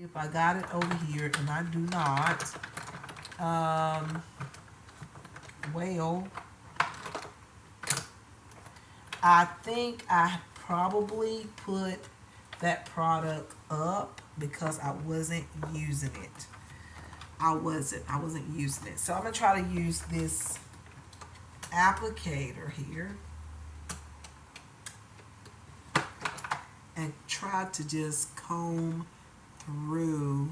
if I got it over here, and I do not. Well, I think I probably put that product up because I wasn't using it. I wasn't using it. So I'm gonna try to use this applicator here and try to just comb through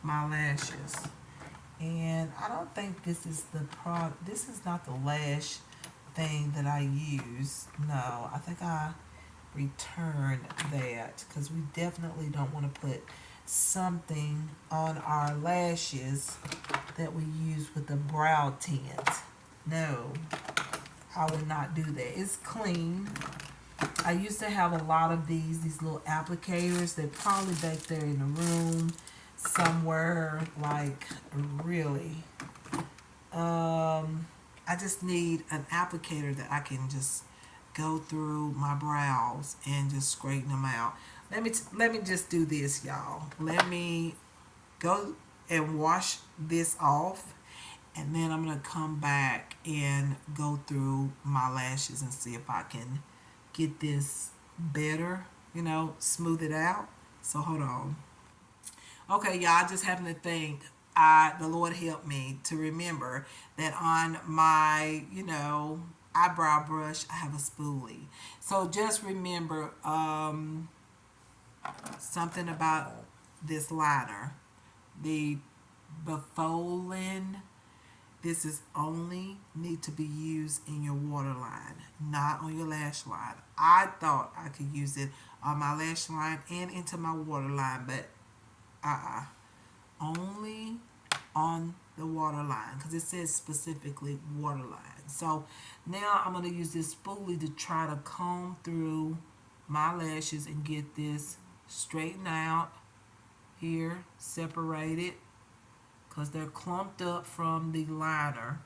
my lashes. And I don't think this is the product. This is not the lash thing that I use. No, I think I returned that because we definitely don't want to put something on our lashes that we use with the brow tint. No, I would not do that. It's clean. I used to have a lot of these little applicators. They're probably back there in the room somewhere, like really. I just need an applicator that I can just go through my brows and just straighten them out. Let me just do this, y'all. Let me go and wash this off, and then I'm gonna come back and go through my lashes and see if I can get this better, smooth it out. So hold on. Okay, y'all, I just happen to think the Lord helped me to remember that on my, eyebrow brush, I have a spoolie. So just remember something about this liner. The Befolin, this is only need to be used in your waterline, not on your lash line. I thought I could use it on my lash line and into my waterline, but only on the waterline because it says specifically waterline. So now I'm going to use this spoolie to try to comb through my lashes and get this straightened out here, separated, because they're clumped up from the liner.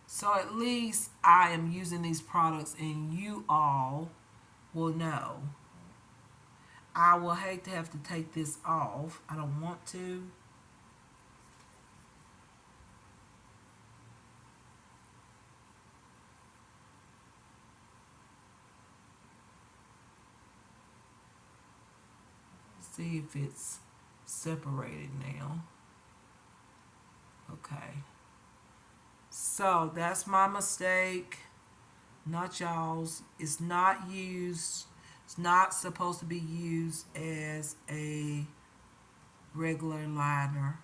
So at least I am using these products and you all will know. I will hate to have to take this off. I don't want to. See if it's separated now. Okay. So that's my mistake, not y'all's. It's not used. It's not supposed to be used as a regular liner.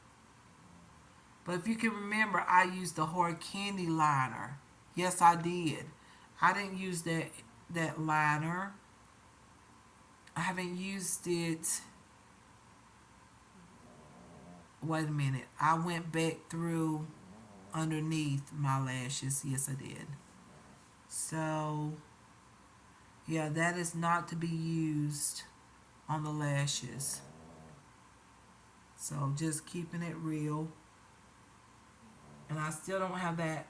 But if you can remember, I used the Hard Candy liner. Yes, I did. I didn't use that liner. I haven't used it. Wait a minute. I went back through underneath my lashes. Yes, I did. So, yeah, that is not to be used on the lashes. So, just keeping it real. And I still don't have that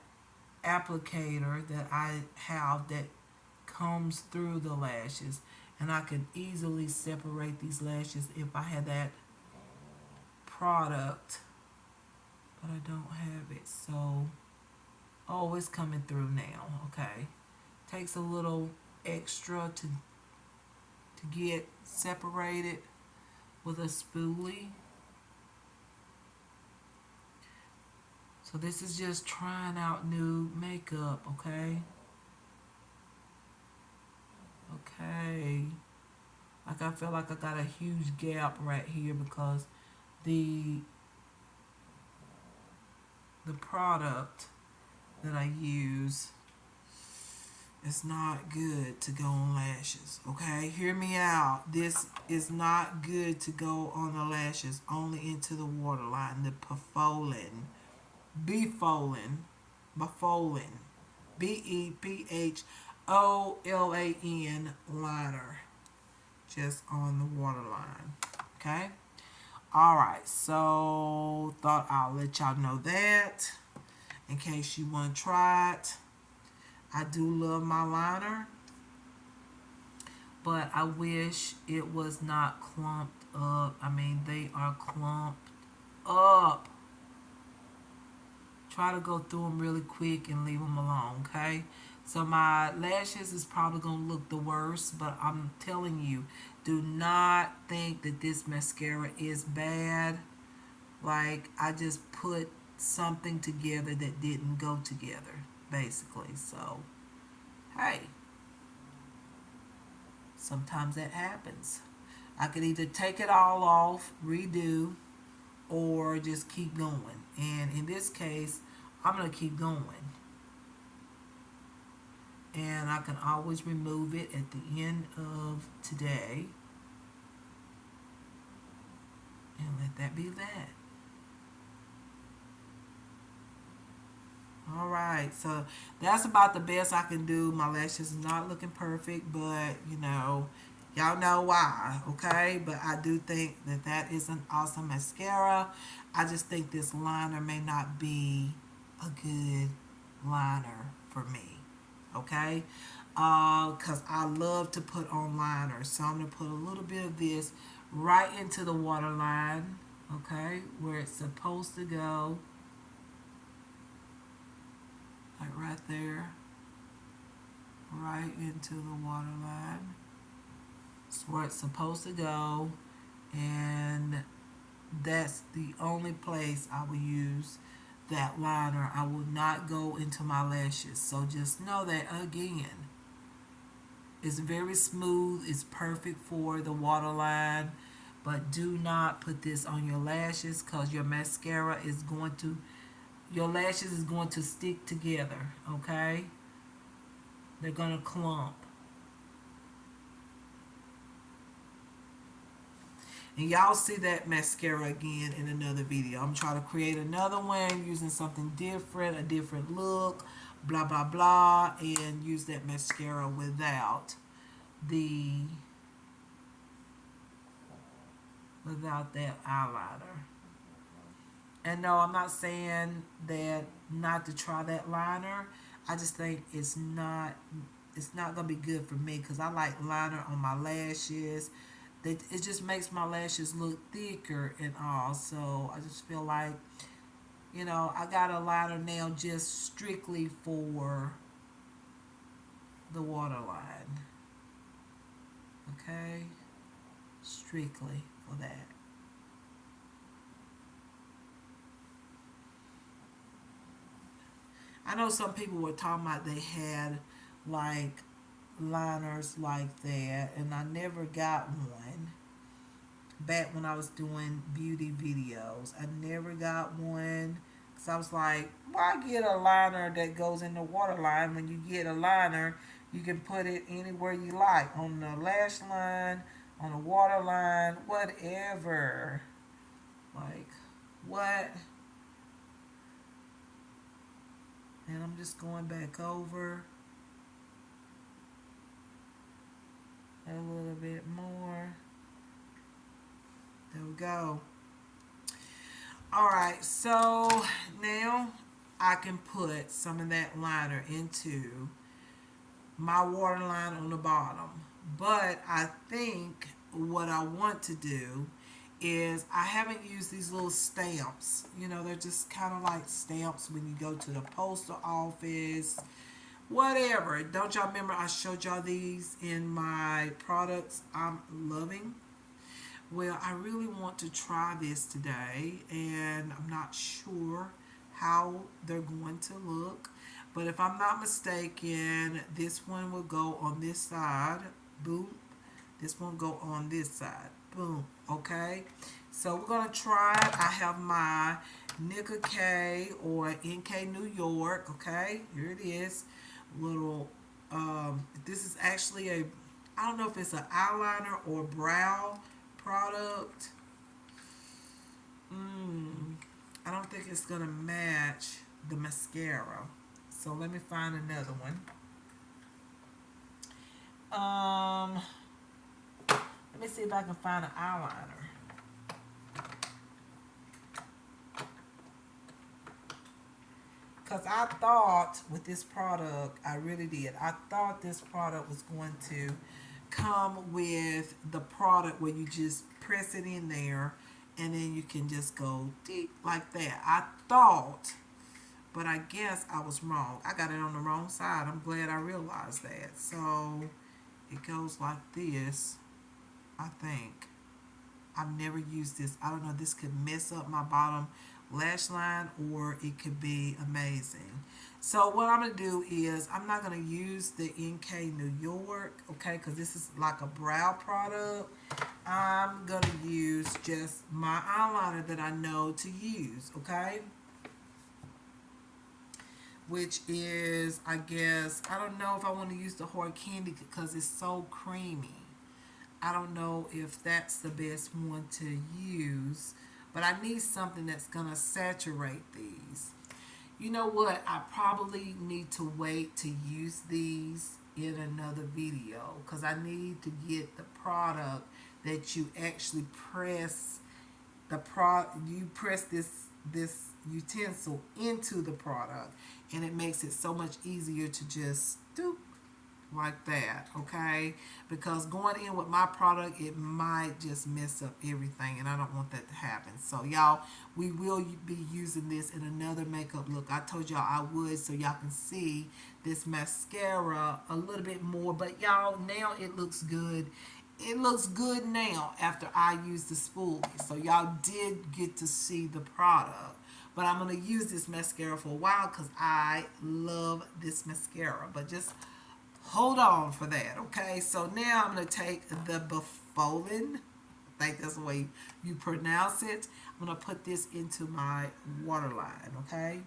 applicator that I have that combs through the lashes. And I could easily separate these lashes if I had that product. But I don't have it. So, oh, it's coming through now. Okay. Takes a little extra to get separated with a spoolie. So this is just trying out new makeup, okay? Okay. Like I feel like I got a huge gap right here because the product that I use is not good to go on lashes, okay? Hear me out. This is not good to go on the lashes, only into the waterline. The Befolin. Befolin. Bepholan liner. Just on the waterline. Okay? Alright, so thought I'll let y'all know that in case you want to try it. I do love my liner. but I wish it was not clumped up. I mean, they are clumped up. Try to go through them really quick and leave them alone, okay? So my lashes is probably going to look the worst, but I'm telling you, do not think that this mascara is bad. Like, I just put something together that didn't go together, basically. So, hey, sometimes that happens. I could either take it all off, redo, or just keep going. And in this case, I'm going to keep going. And I can always remove it at the end of today. And let that be that. All right, so that's about the best I can do. My lashes are not looking perfect, but you know, y'all know why, okay? But I do think that that is an awesome mascara. I just think this liner may not be a good liner for me, okay? Because I love to put on liners, so I'm gonna put a little bit of this right into the waterline, okay, where it's supposed to go. Like right there, right into the waterline. It's where it's supposed to go, and that's the only place I will use that liner. I will not go into my lashes. So just know that again. It's very smooth. It's perfect for the waterline, but do not put this on your lashes because your mascara is going to, your lashes is going to stick together, okay? They're going to clump. And y'all see that mascara again in another video. I'm trying to create another one using something different, a different look, blah, blah, blah, and use that mascara without the, without that eyeliner. And no, I'm not saying that not to try that liner. I just think it's not gonna be good for me because I like liner on my lashes. That it just makes my lashes look thicker and all. So I just feel like, you know, I got a liner now just strictly for the waterline. Okay, strictly for that. I know some people were talking about they had like liners like that, and I never got one back when I was doing beauty videos. I never got one because I was like, why get a liner that goes in the waterline when you get a liner? You can put it anywhere you like on the lash line, on the waterline, whatever. Like, what? And I'm just going back over a little bit more. There we go. Alright, so now I can put some of that liner into my waterline on the bottom. But I think what I want to do is I haven't used these little stamps. You know, they're just kind of like stamps when you go to the postal office, whatever. Don't y'all remember I showed y'all these in my products I'm loving? Well, I really want to try this today, and I'm not sure how they're going to look. But if I'm not mistaken, this one will go on this side. Boom. This one will go on this side. Boom. Okay. So we're going to try it. I have my Nicka K or NK New York. Okay. Here it is. Little, this is actually a, I don't know if it's an eyeliner or brow product. I don't think it's gonna match the mascara. So let me find another one. Um, let me see if I can find an eyeliner. Cause I thought with this product, I really did. I thought this product was going to come with the product where you just press it in there and then you can just go deep like that. I thought, but I guess I was wrong. I got it on the wrong side. I'm glad I realized that. So it goes like this, I think. I've never used this. I don't know. This could mess up my bottom lash line or it could be amazing. So what I'm going to do is I'm not going to use the NK New York, okay, because this is like a brow product. I'm going to use just my eyeliner that I know to use, okay, which is, I guess, I don't know if I want to use the hard candy because it's so creamy. I don't know if that's the best one to use, but I need something that's going to saturate these. You know what? I probably need to wait to use these in another video because I need to get the product that you actually press you press this utensil into the product and it makes it so much easier to just do like that, okay? Because going in with my product, it might just mess up everything, and I don't want that to happen. So, y'all, we will be using this in another makeup look. I told y'all I would, so y'all can see this mascara a little bit more. But, y'all, now it looks good. It looks good now after I use the spoolie. So, y'all did get to see the product. But I'm going to use this mascara for a while because I love this mascara. But just hold on for that, okay? So now I'm going to take the Befolin, I think that's the way you pronounce it. I'm going to put this into my waterline, okay?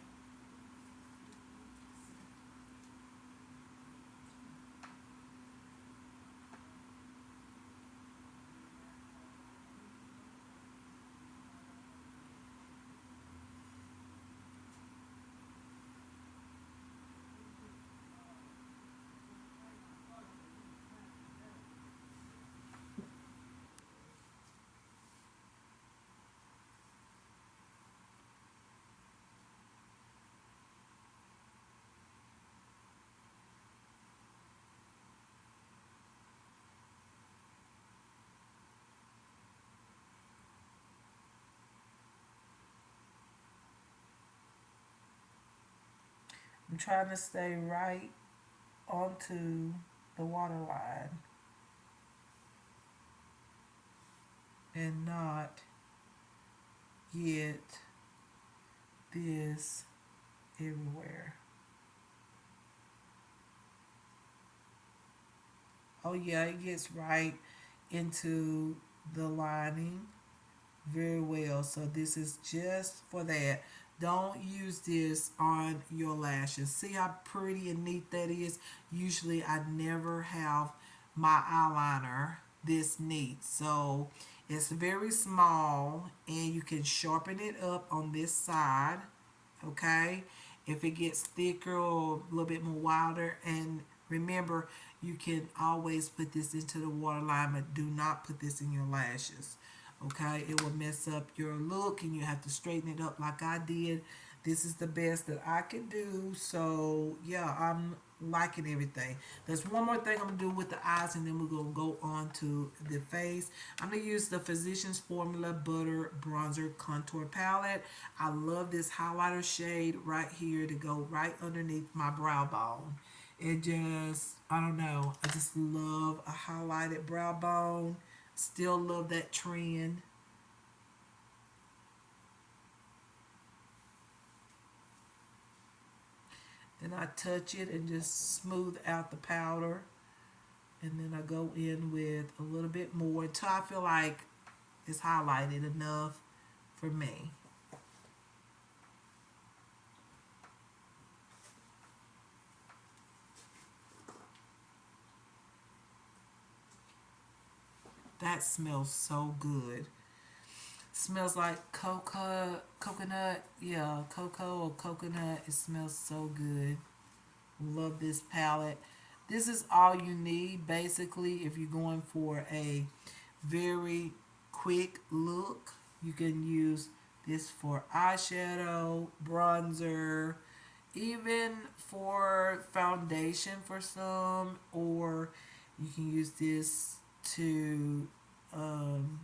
I'm trying to stay right onto the waterline and not get this everywhere. Oh yeah, it gets right into the lining very well. So this is just for that. Don't use this on your lashes. See how pretty and neat that is? Usually I never have my eyeliner this neat. So it's very small and you can sharpen it up on this side. Okay? If it gets thicker or a little bit more wilder, and remember you can always put this into the waterline, but do not put this in your lashes. Okay, it will mess up your look and you have to straighten it up like I did. This is the best that I can do. So yeah, I'm liking everything. There's one more thing I'm gonna do with the eyes and then we're gonna go on to the face. I'm gonna use the Physicians Formula Butter Bronzer Contour Palette. I love this highlighter shade right here to go right underneath my brow bone. It just, I don't know, I just love a highlighted brow bone. Still love that trend. Then I touch it and just smooth out the powder. And then I go in with a little bit more until I feel like it's highlighted enough for me. That smells so good. Smells like coconut. Yeah, cocoa or coconut. It smells so good. Love this palette. This is all you need basically if you're going for a very quick look. You can use this for eyeshadow, bronzer, even for foundation for some, or You can use this to, um,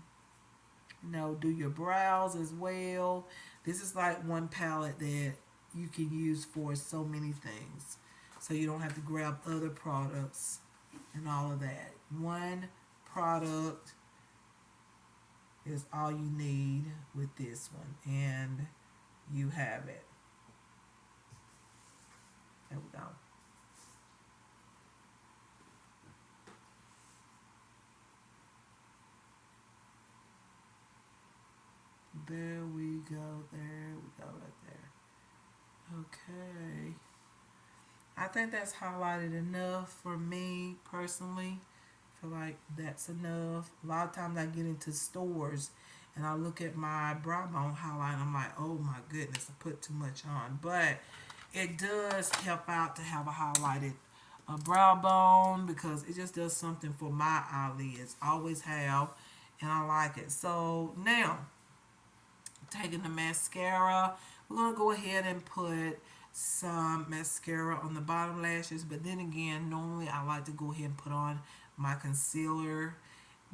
do your brows as well. This is like one palette that you can use for so many things. So you don't have to grab other products and all of that. One product is all you need with this one, and you have it. There we go. There we go. There we go. Right there. Okay. I think that's highlighted enough for me personally. I feel like that's enough. A lot of times I get into stores and I look at my brow bone highlight and I'm like, oh my goodness, I put too much on. But it does help out to have a highlighted brow bone because it just does something for my eyelids. Always have, and I like it. So now, taking the mascara, we're going to go ahead and put some mascara on the bottom lashes. But then again, normally I like to go ahead and put on my concealer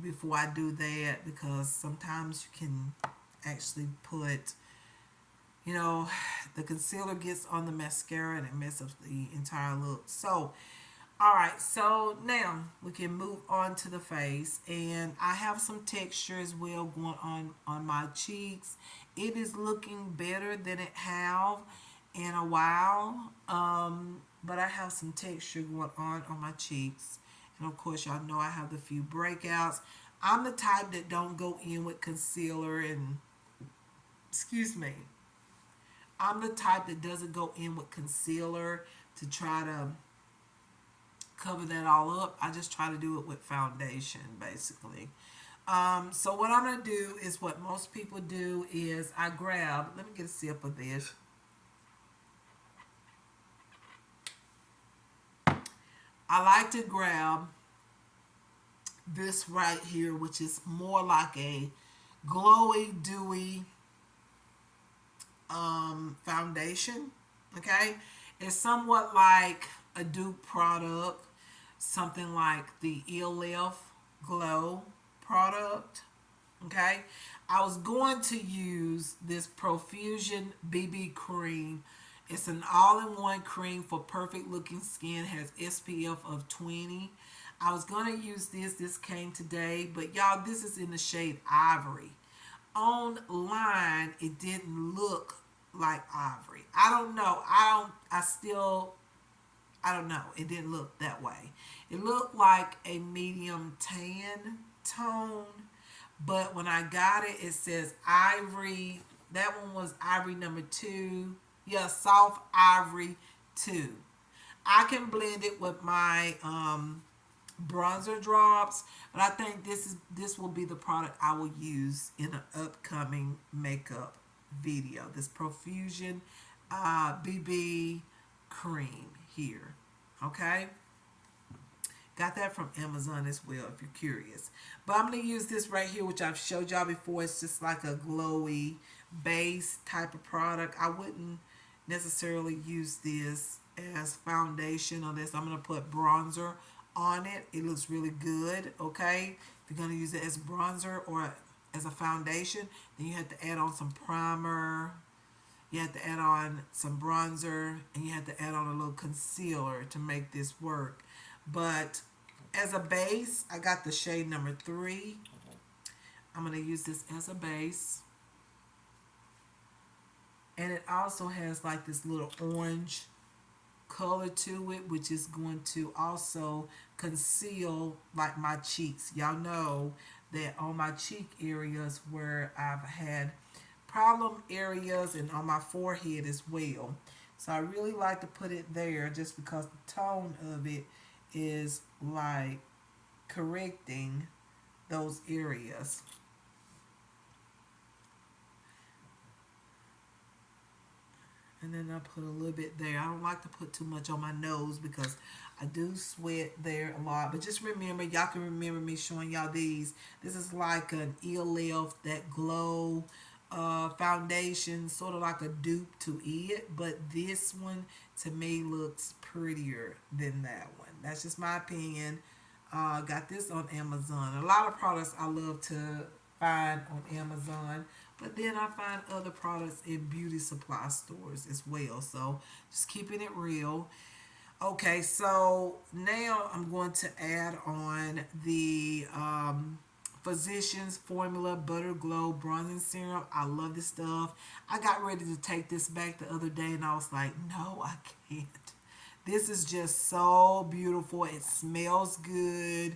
before I do that because sometimes you can actually put, you know, the concealer gets on the mascara and it messes up the entire look. So, alright, so now we can move on to the face, and I have some texture as well going on my cheeks. It is looking better than it have in a while, but I have some texture going on my cheeks, and of course y'all know I have the few breakouts. I'm the type that don't go in with concealer and, excuse me, I'm the type that doesn't go in with concealer to try to cover that all up. I just try to do it with foundation, basically. So what I'm going to do is what most people do is I grab, let me get a sip of this. I like to grab this right here, which is more like a glowy, dewy foundation. Okay, it's somewhat like a dupe product, something like the ELF Glow product. Okay, I was going to use this Profusion BB cream. It's an all-in-one cream for perfect looking skin, has SPF of 20. I was going to use this came today, but y'all, this is in the shade Ivory. Online it didn't look like ivory. I don't know. I don't know. It didn't look that way. It looked like a medium tan tone, but when I got it, it says ivory. That one was ivory number 2. Yeah, soft ivory 2. I can blend it with my bronzer drops, but I think this will be the product I will use in an upcoming makeup video. This Profusion BB cream here. Okay, got that from Amazon as well if you're curious. But I'm going to use this right here, which I've showed y'all before. It's just like a glowy base type of product. I wouldn't necessarily use this as foundation unless I'm going to put bronzer on it. It looks really good. Okay, if you're going to use it as bronzer or as a foundation, then you have to add on some primer, you have to add on some bronzer, and you have to add on a little concealer to make this work. But as a base, I got the shade number 3. I'm going to use this as a base. And it also has like this little orange color to it, which is going to also conceal like my cheeks. Y'all know that on my cheek areas where I've had problem areas and on my forehead as well. So I really like to put it there just because the tone of it is like correcting those areas. And then I put a little bit there. I don't like to put too much on my nose because I do sweat there a lot. But just remember, y'all can remember me showing y'all these. This is like an ELF, that glow foundation, sort of like a dupe to it. But this one, to me, looks prettier than that one. That's just my opinion. Got this on Amazon. A lot of products I love to find on Amazon, but then I find other products in beauty supply stores as well. So just keeping it real. Okay, so now I'm going to add on the Physicians Formula Butter Glow Bronzing Serum. I love this stuff. I got ready to take this back the other day and I was like, no, I can't. This is just so beautiful. It smells good.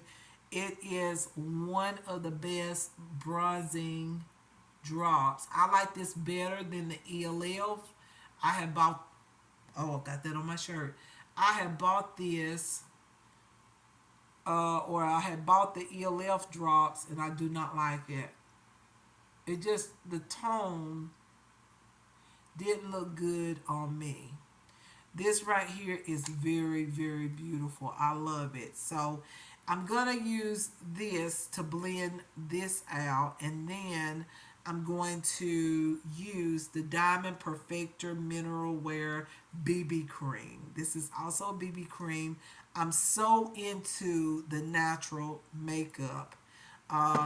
It is one of the best bronzing drops. I like this better than the ELF. I have bought, oh, I got that on my shirt. I have bought this, or I had bought the ELF drops, and I do not like it. It just, the tone didn't look good on me. This right here is very, very beautiful. I love it. So I'm going to use this to blend this out. And then I'm going to use the Diamond Perfector Mineral Wear BB Cream. This is also a BB cream. I'm so into the natural makeup.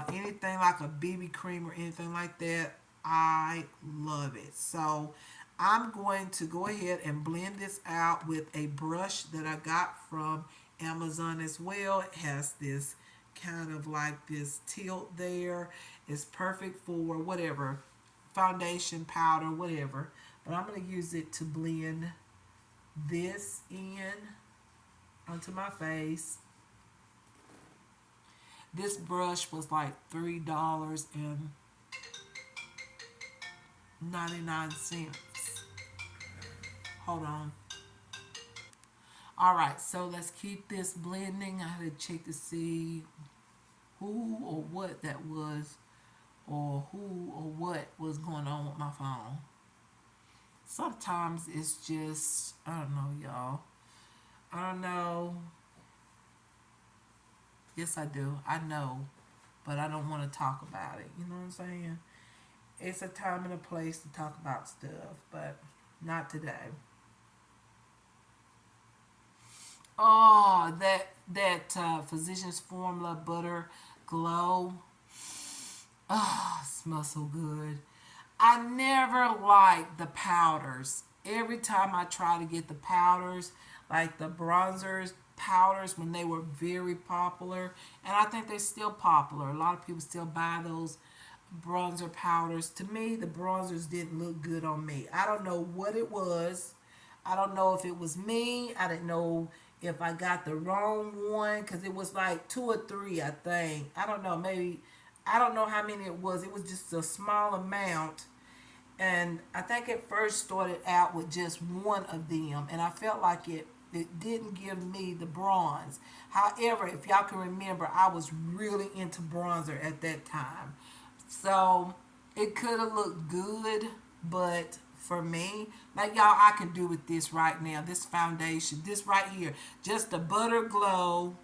Anything like a BB cream or anything like that, I love it. So I'm going to go ahead and blend this out with a brush that I got from Amazon as well. It has this kind of like this tilt there. It's perfect for whatever, foundation, powder, whatever. But I'm going to use it to blend this in onto my face. This brush was like $3.99. Hold on. All right, so let's keep this blending. I had to check to see who or what that was, or who or what was going on with my phone. Sometimes it's just, I don't know, y'all. I don't know. Yes, I do. I know, but I don't want to talk about it. You know what I'm saying? It's a time and a place to talk about stuff, but not today. Oh, that Physicians Formula Butter Glow. Oh, smells so good. I never liked the powders. Every time I try to get the powders, like the bronzers, powders when they were very popular, and I think they're still popular. A lot of people still buy those bronzer powders. To me, the bronzers didn't look good on me. I don't know what it was. I don't know if it was me. I didn't know if I got the wrong one because it was like two or three, I think. I don't know. Maybe, I don't know how many it was. It was just a small amount. And I think it first started out with just one of them. And I felt like it didn't give me the bronze. However, if y'all can remember, I was really into bronzer at that time. So it could have looked good, but for me, like y'all, I can do with this right now. This foundation, this right here, just the Butter Glow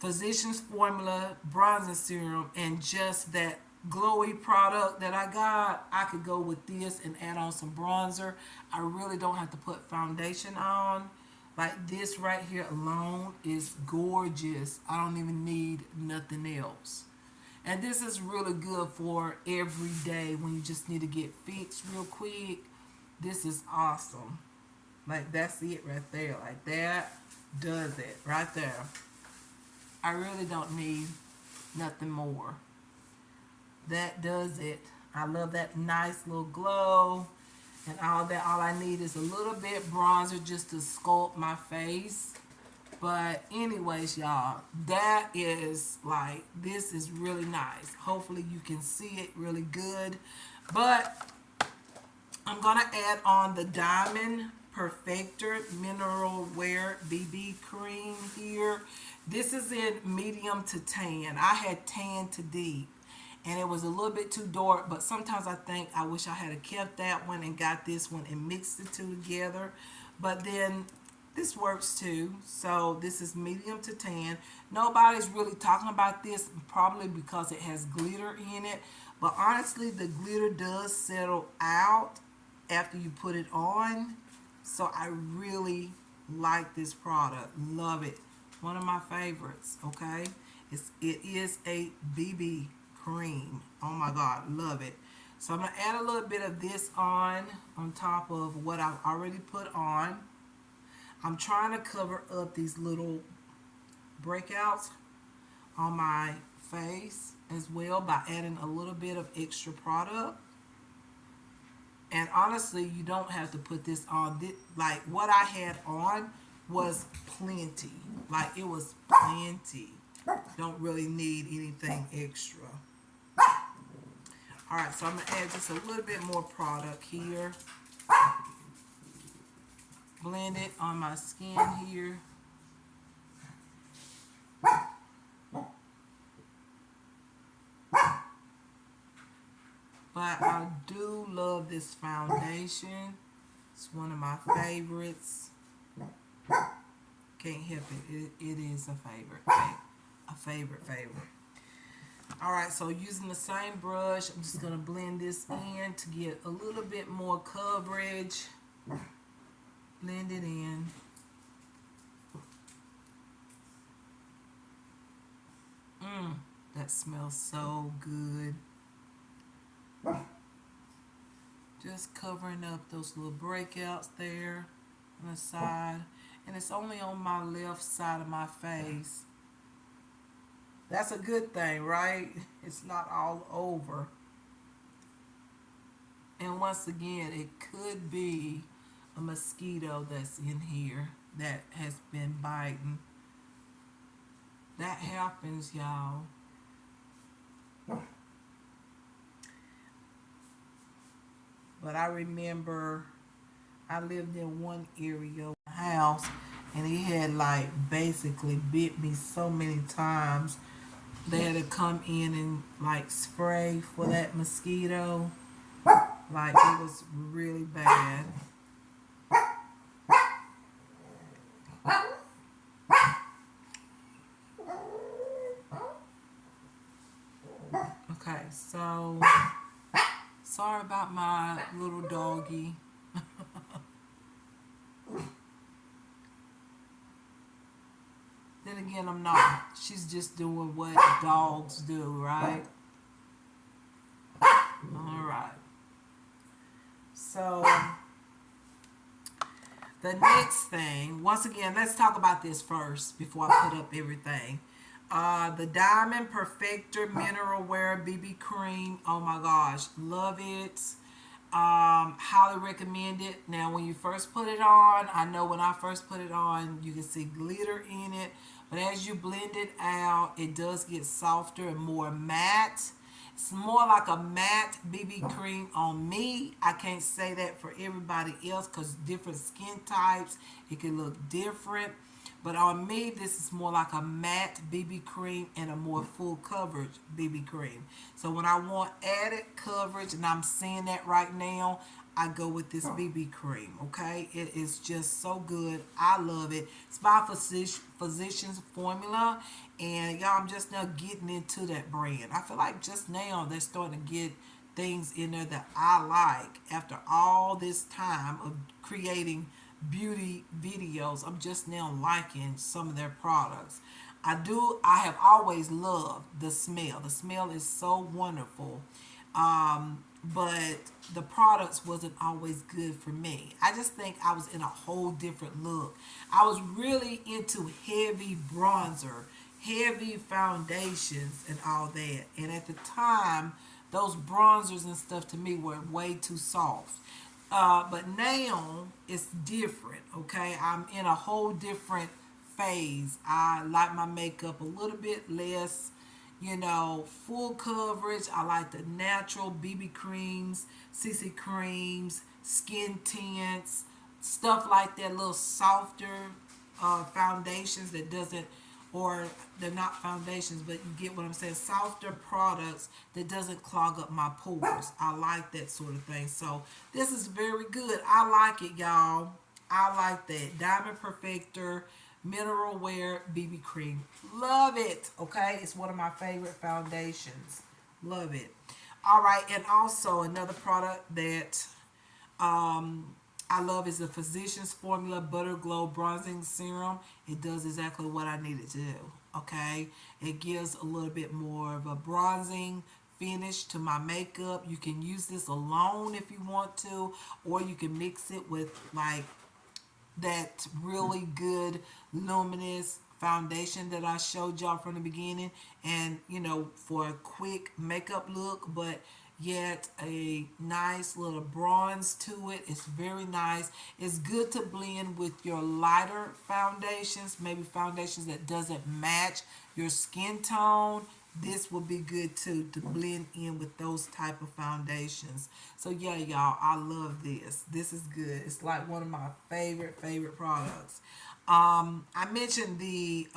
Physicians Formula Bronzing Serum, and just that glowy product that I got. I could go with this and add on some bronzer. I really don't have to put foundation on. Like this right here alone is gorgeous. I don't even need nothing else. And this is really good for every day when you just need to get fixed real quick. This is awesome. Like that's it right there. Like that does it right there. I really don't need nothing more. That does it. I love that nice little glow and all that. All I need is a little bit bronzer just to sculpt my face. But anyways, y'all, that is like, this is really nice. Hopefully you can see it really good. But I'm going to add on the Diamond Perfector Mineral Wear BB Cream here. This is in medium to tan. I had tan to deep. And it was a little bit too dark, but sometimes I think I wish I had kept that one and got this one and mixed the two together. But then this works too. So this is medium to tan. Nobody's really talking about this, probably because it has glitter in it. But honestly, the glitter does settle out after you put it on. So I really like this product. Love it. One of my favorites, okay? It is a BB cream. Oh my God, love it. So I'm gonna add a little bit of this on top of what I've already put on. I'm trying to cover up these little breakouts on my face as well by adding a little bit of extra product. And honestly, you don't have to put this on. Like what I had on was plenty. Like it was plenty. Don't really need anything extra. All right, so I'm gonna add just a little bit more product here. Blend it on my skin here. But I do love this foundation. It's one of my favorites. Can't help it. It is a favorite. A favorite. All right, so using the same brush, I'm just going to blend this in to get a little bit more coverage. Blend it in. That smells so good. Just covering up those little breakouts there on the side. And it's only on my left side of my face. That's a good thing, right? It's not all over. And once again, it could be a mosquito that's in here that has been biting. That happens, y'all. But I remember I lived in one area house and he had like basically bit me so many times. They had to come in and like spray for that mosquito. Like it was really bad. Okay, so sorry about my little doggy. Then again, I'm not. She's just doing what dogs do, right? All right. So the next thing, once again, let's talk about this first before I put up everything. The Diamond Perfector Mineral Wear BB Cream. Oh my gosh, love it. Highly recommend it. Now, when you first put it on, I know when I first put it on, you can see glitter in it. But as you blend it out, it does get softer and more matte. It's more like a matte BB cream on me. I can't say that for everybody else because different skin types, it can look different. But on me, this is more like a matte BB cream and a more full coverage BB cream. So when I want added coverage, and I'm seeing that right now, I go with this BB cream, okay? It is just so good. I love it. It's by Physicians Formula. And y'all, I'm just now getting into that brand. I feel like just now they're starting to get things in there that I like after all this time of creating beauty videos. I'm just now liking some of their products. I have always loved the smell. The smell is so wonderful. But the products wasn't always good for me. I just think I was in a whole different look. I was really into heavy bronzer, heavy foundations and all that. And at the time, those bronzers and stuff to me were way too soft. But now it's different, okay? I'm in a whole different phase. I like my makeup a little bit less, full coverage. I like the natural BB creams, CC creams, skin tints, stuff like that, little softer foundations that doesn't, or they're not foundations, but you get what I'm saying, softer products that doesn't clog up my pores. I like that sort of thing. So this is very good. I like it, y'all. I like that. Diamond Perfector Mineral Wear BB Cream. Love it. Okay, it's one of my favorite foundations. Love it. All right, and also another product that I love is the Physicians Formula Butter Glow Bronzing Serum. It does exactly what I need it to do. Okay, it gives a little bit more of a bronzing finish to my makeup. You can use this alone if you want to, or you can mix it with like that really good luminous foundation that I showed y'all from the beginning, and for a quick makeup look, but yet a nice little bronze to it. It's very nice. It's good to blend with your lighter foundations, maybe foundations that doesn't match your skin tone. This will be good too to blend in with those type of foundations. So yeah, y'all, I love this. This is good. It's like one of my favorite products. I mentioned the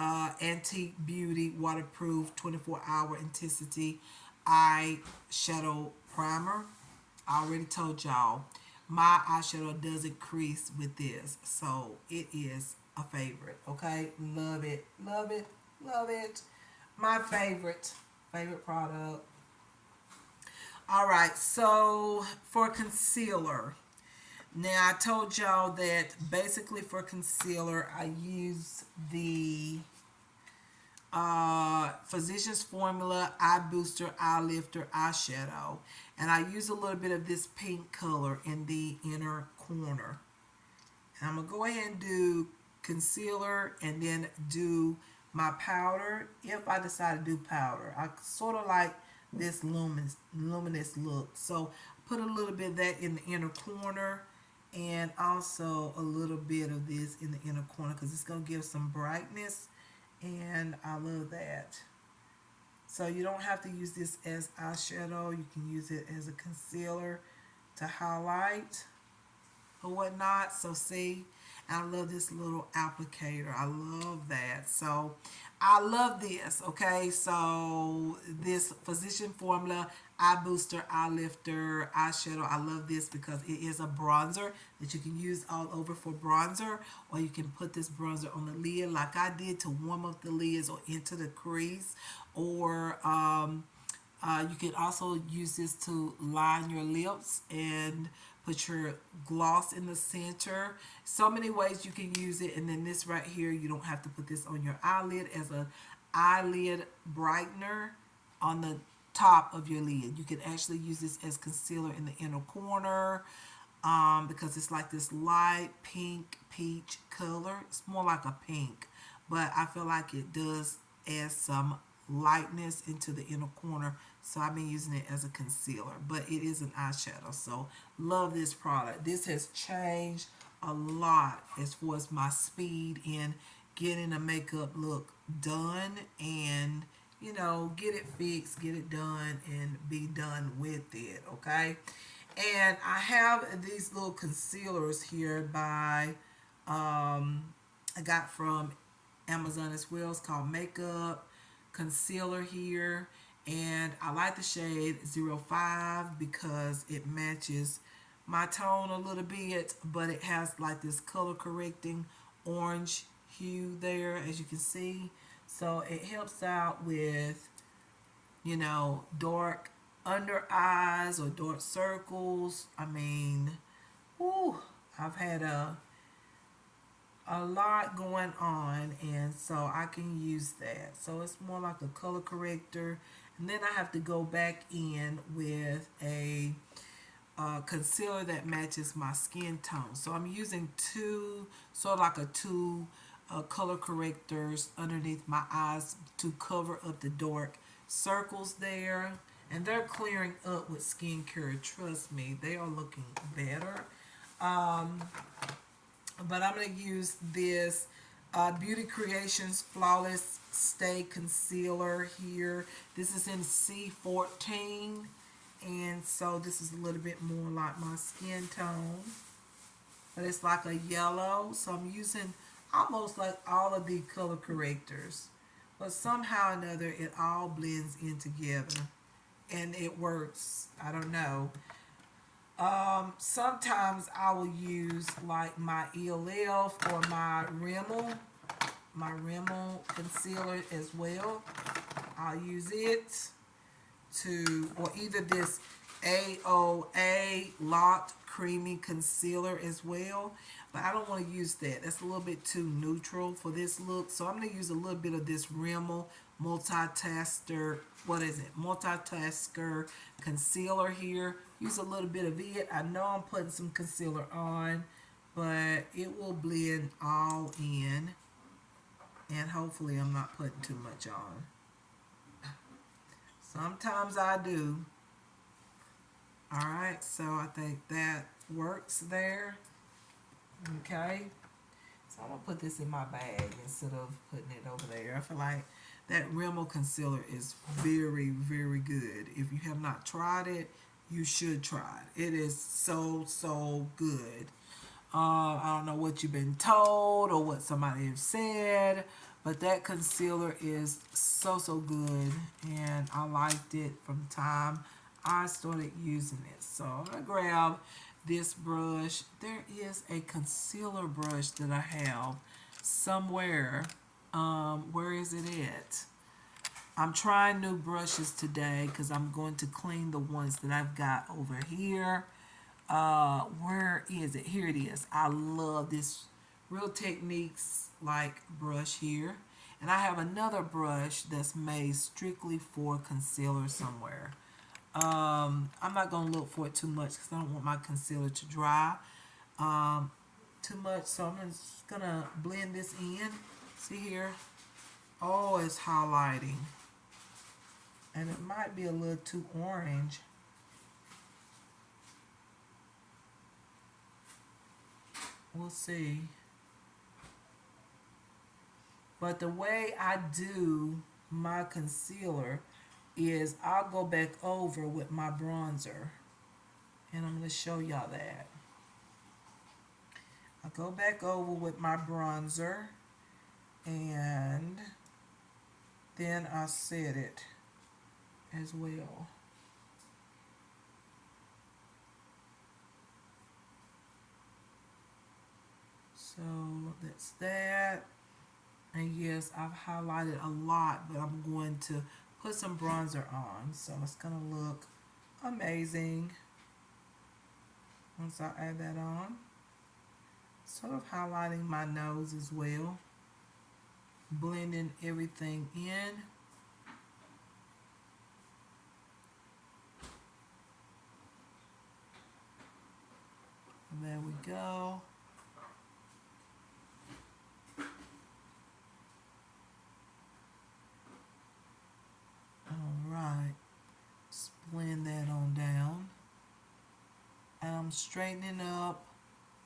Antique Beauty Waterproof 24-hour Intensity Eyeshadow Primer. I already told y'all my eyeshadow doesn't crease with this, so it is a favorite. Okay, love it, love it, love it. My favorite product. All right, so for concealer, now I told y'all that basically for concealer I use the Physicians Formula Eye Booster Eye Lifter Eyeshadow, and I use a little bit of this pink color in the inner corner. And I'm gonna go ahead and do concealer and then do my powder. If I decide to do powder, I sort of like this luminous look, so put a little bit of that in the inner corner, and also a little bit of this in the inner corner because it's gonna give some brightness, and I love that. So you don't have to use this as eyeshadow. You can use it as a concealer to highlight or whatnot. So see, I love this little applicator. I love that. So I love this. Okay, so this Physician Formula Eye Booster Eye Lifter Eyeshadow, I love this because it is a bronzer that you can use all over for bronzer, or you can put this bronzer on the lid like I did to warm up the lids or into the crease, or you can also use this to line your lips and put your gloss in the center. So many ways you can use it. And then this right here, you don't have to put this on your eyelid as a eyelid brightener on the top of your lid. You can actually use this as concealer in the inner corner, because it's like this light pink peach color. It's more like a pink, but I feel like it does add some lightness into the inner corner, so I've been using it as a concealer, but it is an eyeshadow. So love this product. This has changed a lot as far as my speed in getting a makeup look done, and get it fixed, get it done, and be done with it. Okay, and I have these little concealers here by I got from Amazon as well. It's called Makeup Concealer here, and I like the shade 05 because it matches my tone a little bit, but it has like this color correcting orange hue there, as you can see. So it helps out with dark under eyes or dark circles. I mean, whew, I've had a lot going on, and so I can use that. So it's more like a color corrector, and then I have to go back in with a concealer that matches my skin tone. So I'm using two, sort of like two color correctors underneath my eyes to cover up the dark circles there, and they're clearing up with skincare. Trust me, they are looking better. But I'm going to use this Beauty Creations Flawless Stay Concealer here. This is in C14, and so this is a little bit more like my skin tone, but it's like a yellow. So I'm using almost like all of the color correctors, but somehow or another it all blends in together, and it works. I don't know. Sometimes I will use like my ELF or my Rimmel concealer as well. I'll use it to, or either this AOA Locked creamy concealer as well, but I don't want to use that. That's a little bit too neutral for this look. So I'm going to use a little bit of this Rimmel multitasker, what is it? Multitasker concealer here. Use a little bit of it. I know I'm putting some concealer on, but it will blend all in, and hopefully I'm not putting too much on. Sometimes I do. Alright, so I think that works there. Okay. So I'm going to put this in my bag instead of putting it over there. I feel like that Rimmel concealer is very, very good. If you have not tried it, you should try it. It is so, so good. I don't know what you've been told or what somebody has said, but that concealer is so, so good, and I liked it from the time I started using it. So I'm going to grab this brush. There is a concealer brush that I have somewhere. Where is it at? I'm trying new brushes today because I'm going to clean the ones that I've got over here. Where is it? Here it is. I love this Real Techniques like brush here. And I have another brush that's made strictly for concealer somewhere. I'm not going to look for it too much because I don't want my concealer to dry too much. So I'm just going to blend this in. See here? Oh, it's highlighting. And it might be a little too orange. We'll see. But the way I do my concealer is I'll go back over with my bronzer. And I'm going to show y'all that. I'll go back over with my bronzer. And then I set it as well. So that's that. And yes, I've highlighted a lot, but I'm going to put some bronzer on. So it's going to look amazing once I add that on. Sort of highlighting my nose as well. Blending everything in. And there we go. Alright. Just blend that on down. And I'm straightening up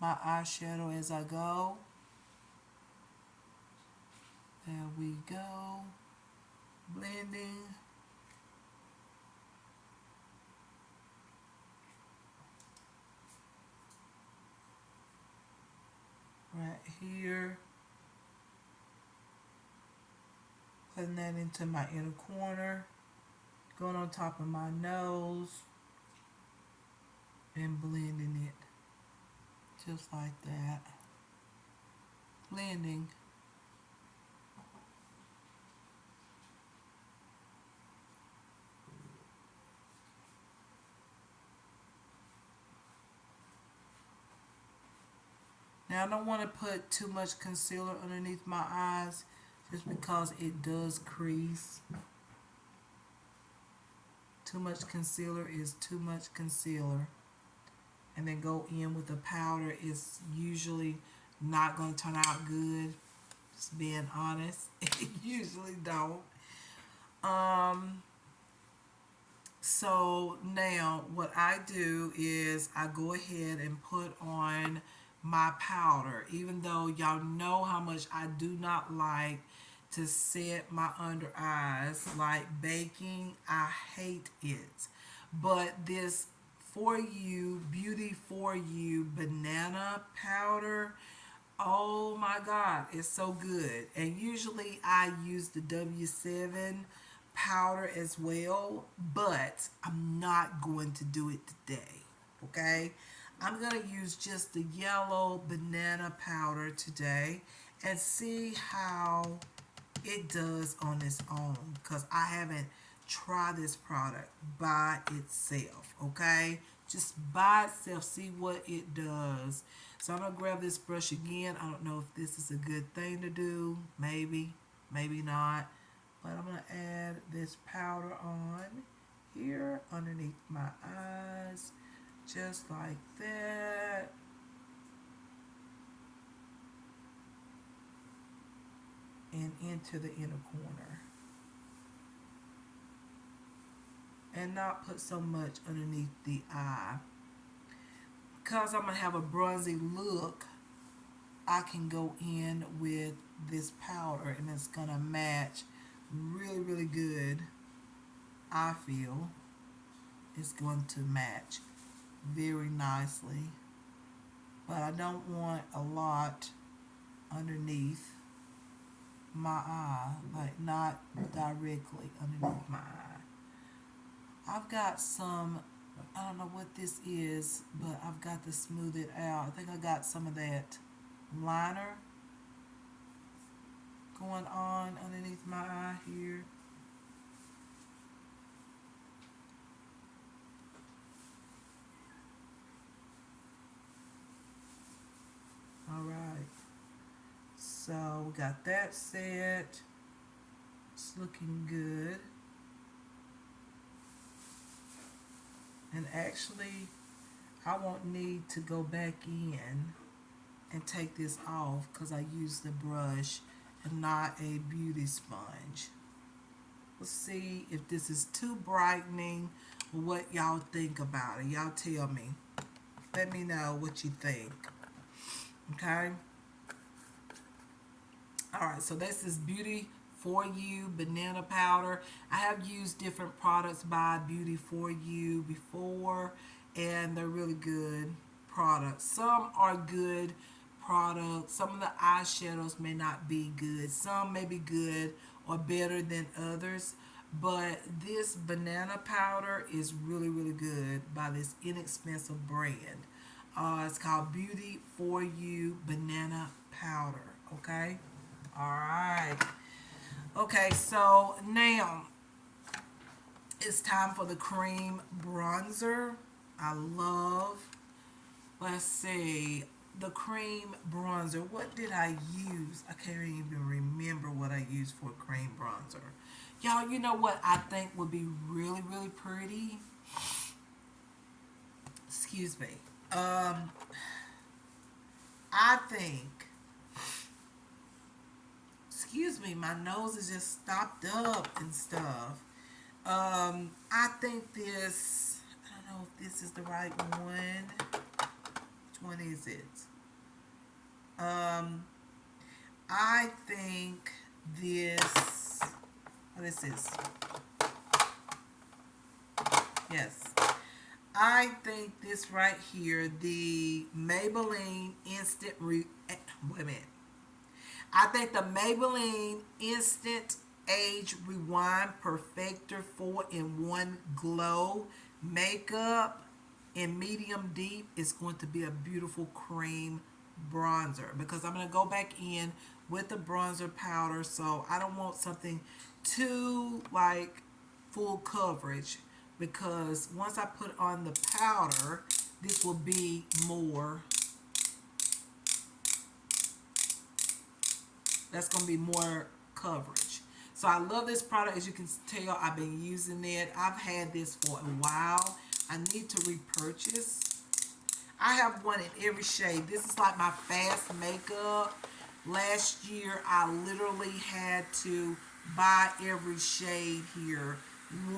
my eyeshadow as I go. There we go. Blending. Right here. Putting that into my inner corner. Going on top of my nose. And blending it. Just like that. Blending. Now I don't want to put too much concealer underneath my eyes just because it does crease. Too much concealer is too much concealer. And then go in with the powder is usually not going to turn out good. Just being honest. It usually don't. So now what I do is I go ahead and put on my powder, even though y'all know how much I do not like to set my under eyes like baking. I hate it. But this For You Beauty For You banana powder, oh my God, it's so good. And usually I use the W7 powder as well, but I'm not going to do it today. Okay, I'm going to use just the yellow banana powder today and see how it does on its own, because I haven't tried this product by itself. Okay, just by itself, see what it does. So I'm gonna grab this brush again. I don't know if this is a good thing to do. Maybe, maybe not. But I'm gonna add this powder on here underneath my eyes, just like that. And into the inner corner. And not put so much underneath the eye. Because I'm going to have a bronzy look, I can go in with this powder and it's going to match really, really good. I feel it's going to match very nicely. But I don't want a lot underneath my eye, like not directly underneath my eye. I've got some, I don't know what this is, but I've got to smooth it out. I think I got some of that liner going on underneath my eye here. All right. So we got that set. It's looking good. And actually, I won't need to go back in and take this off because I used the brush and not a beauty sponge. Let's see if this is too brightening or what y'all think about it. Y'all tell me. Let me know what you think. Okay? Alright, so this is Beauty For You banana powder. I have used different products by Beauty For You before, and they're really good products. Some are good products. Some of the eyeshadows may not be good. Some may be good or better than others. But this banana powder is really, really good by this inexpensive brand. It's called Beauty For You banana powder. Okay? Alright. Okay, so now it's time for the cream bronzer. I love, let's see, the cream bronzer. What did I use? I can't even remember what I used for cream bronzer. Y'all, you know what I think would be really, really pretty? Excuse me. I think, excuse me, my nose is just stopped up and stuff. I think this, I don't know if this is the right one. Which one is it? I think this, what is this? Yes. I think this right here, the Maybelline wait a minute. I think the Maybelline Instant Age Rewind Perfector 4-in-1 Glow Makeup in medium deep is going to be a beautiful cream bronzer, because I'm going to go back in with the bronzer powder, so I don't want something too like full coverage, because once I put on the powder, this will be more, that's going to be more coverage. So I love this product. As you can tell, I've been using it. I've had this for a while. I need to repurchase. I have one in every shade. This is like my fast makeup. Last year, I literally had to buy every shade here.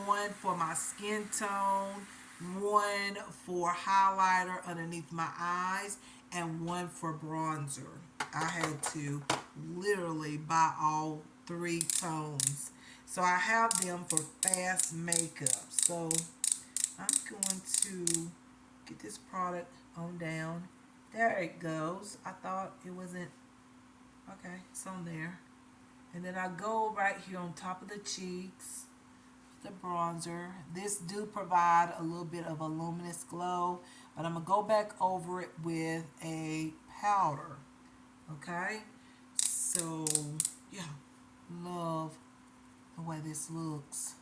One for my skin tone, one for highlighter underneath my eyes, and one for bronzer. I had to literally buy all 3 tones. So I have them for fast makeup. So I'm going to get this product on down. There it goes. I thought it wasn't. Okay, it's on there. And then I go right here on top of the cheeks, the bronzer. This do provide a little bit of a luminous glow, but I'm going to go back over it with a powder. Okay? So, yeah, love the way this looks.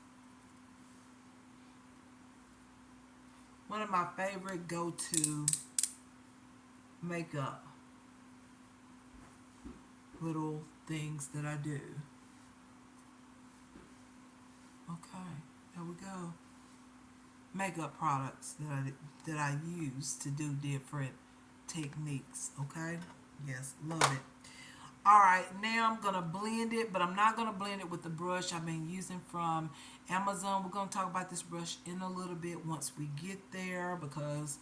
One of my favorite go-to makeup little things that I do. Okay, there we go. Makeup products that I use to do different techniques. Okay, yes, love it. All right, now I'm gonna blend it, but I'm not gonna blend it with the brush I've been using from Amazon. We're gonna talk about this brush in a little bit once we get there, because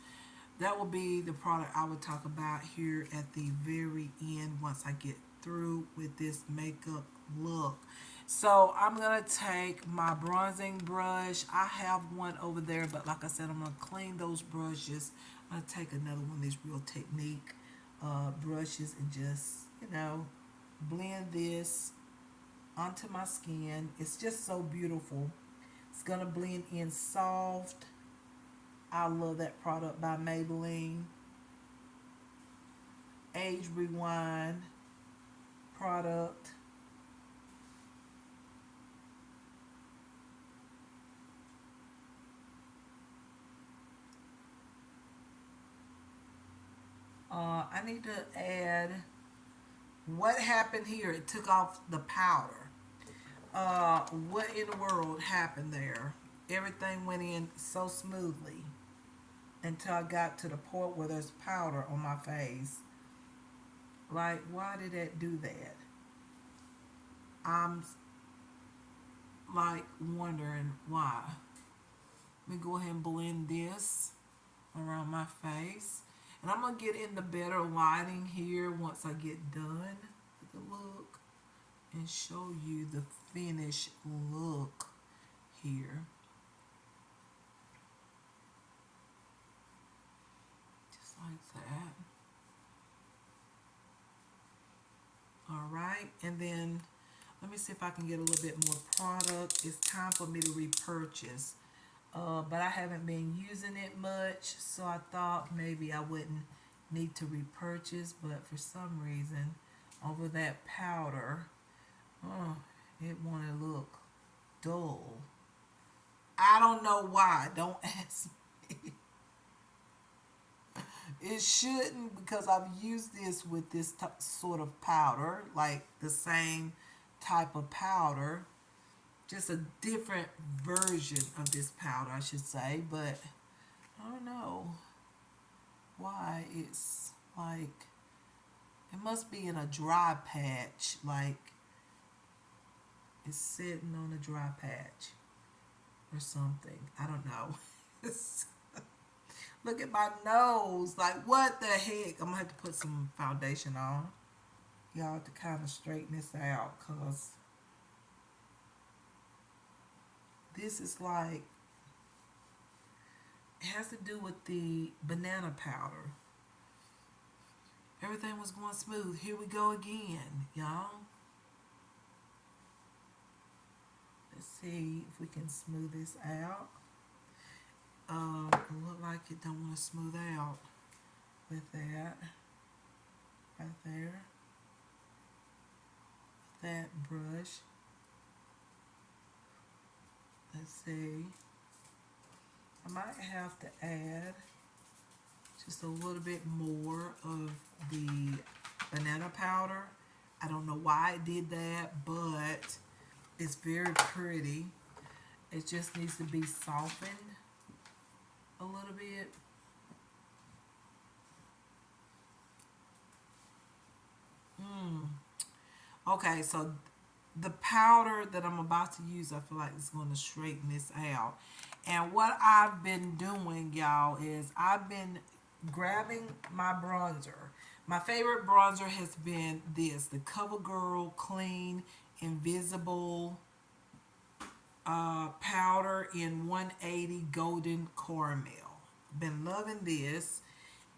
that will be the product I would talk about here at the very end once I get through with this makeup look. So I'm gonna take my bronzing brush. I have one over there, but like I said, I'm gonna clean those brushes. I'm gonna take another one of these Real Technique brushes and just, blend this onto my skin. It's just so beautiful. It's gonna blend in soft. I love that product by Maybelline. Age Rewind product. I need to add, what happened here? It took off the powder. What in the world happened there? Everything went in so smoothly until I got to the point where there's powder on my face. Like, why did that do that? I'm like wondering why. Let me go ahead and blend this around my face. And I'm going to get in the better lighting here once I get done with the look and show you the finished look here. Just like that. All right. And then let me see if I can get a little bit more product. It's time for me to repurchase. But I haven't been using it much, so I thought maybe I wouldn't need to repurchase, but for some reason over that powder, oh, it wanted to look dull. I don't know why. Don't ask me. It shouldn't, because I've used this with this sort of powder, like the same type of powder, just a different version of this powder, I should say, but I don't know why it's like, it must be in a dry patch, like it's sitting on a dry patch or something. I don't know. Look at my nose. Like, what the heck? I'm gonna have to put some foundation on, y'all, to kind of straighten this out, because this is like, it has to do with the banana powder. Everything was going smooth. Here we go again, y'all. Let's see if we can smooth this out. It look like it don't want to smooth out with that. Right there. That brush. Let's see. I might have to add just a little bit more of the banana powder. I don't know why I did that, but it's very pretty. It just needs to be softened a little bit. Okay, so the powder that I'm about to use, I feel like it's going to straighten this out. And what I've been doing, y'all, is I've been grabbing my bronzer. My favorite bronzer has been this, the CoverGirl Clean Invisible powder in 180 Golden Caramel. Been loving this.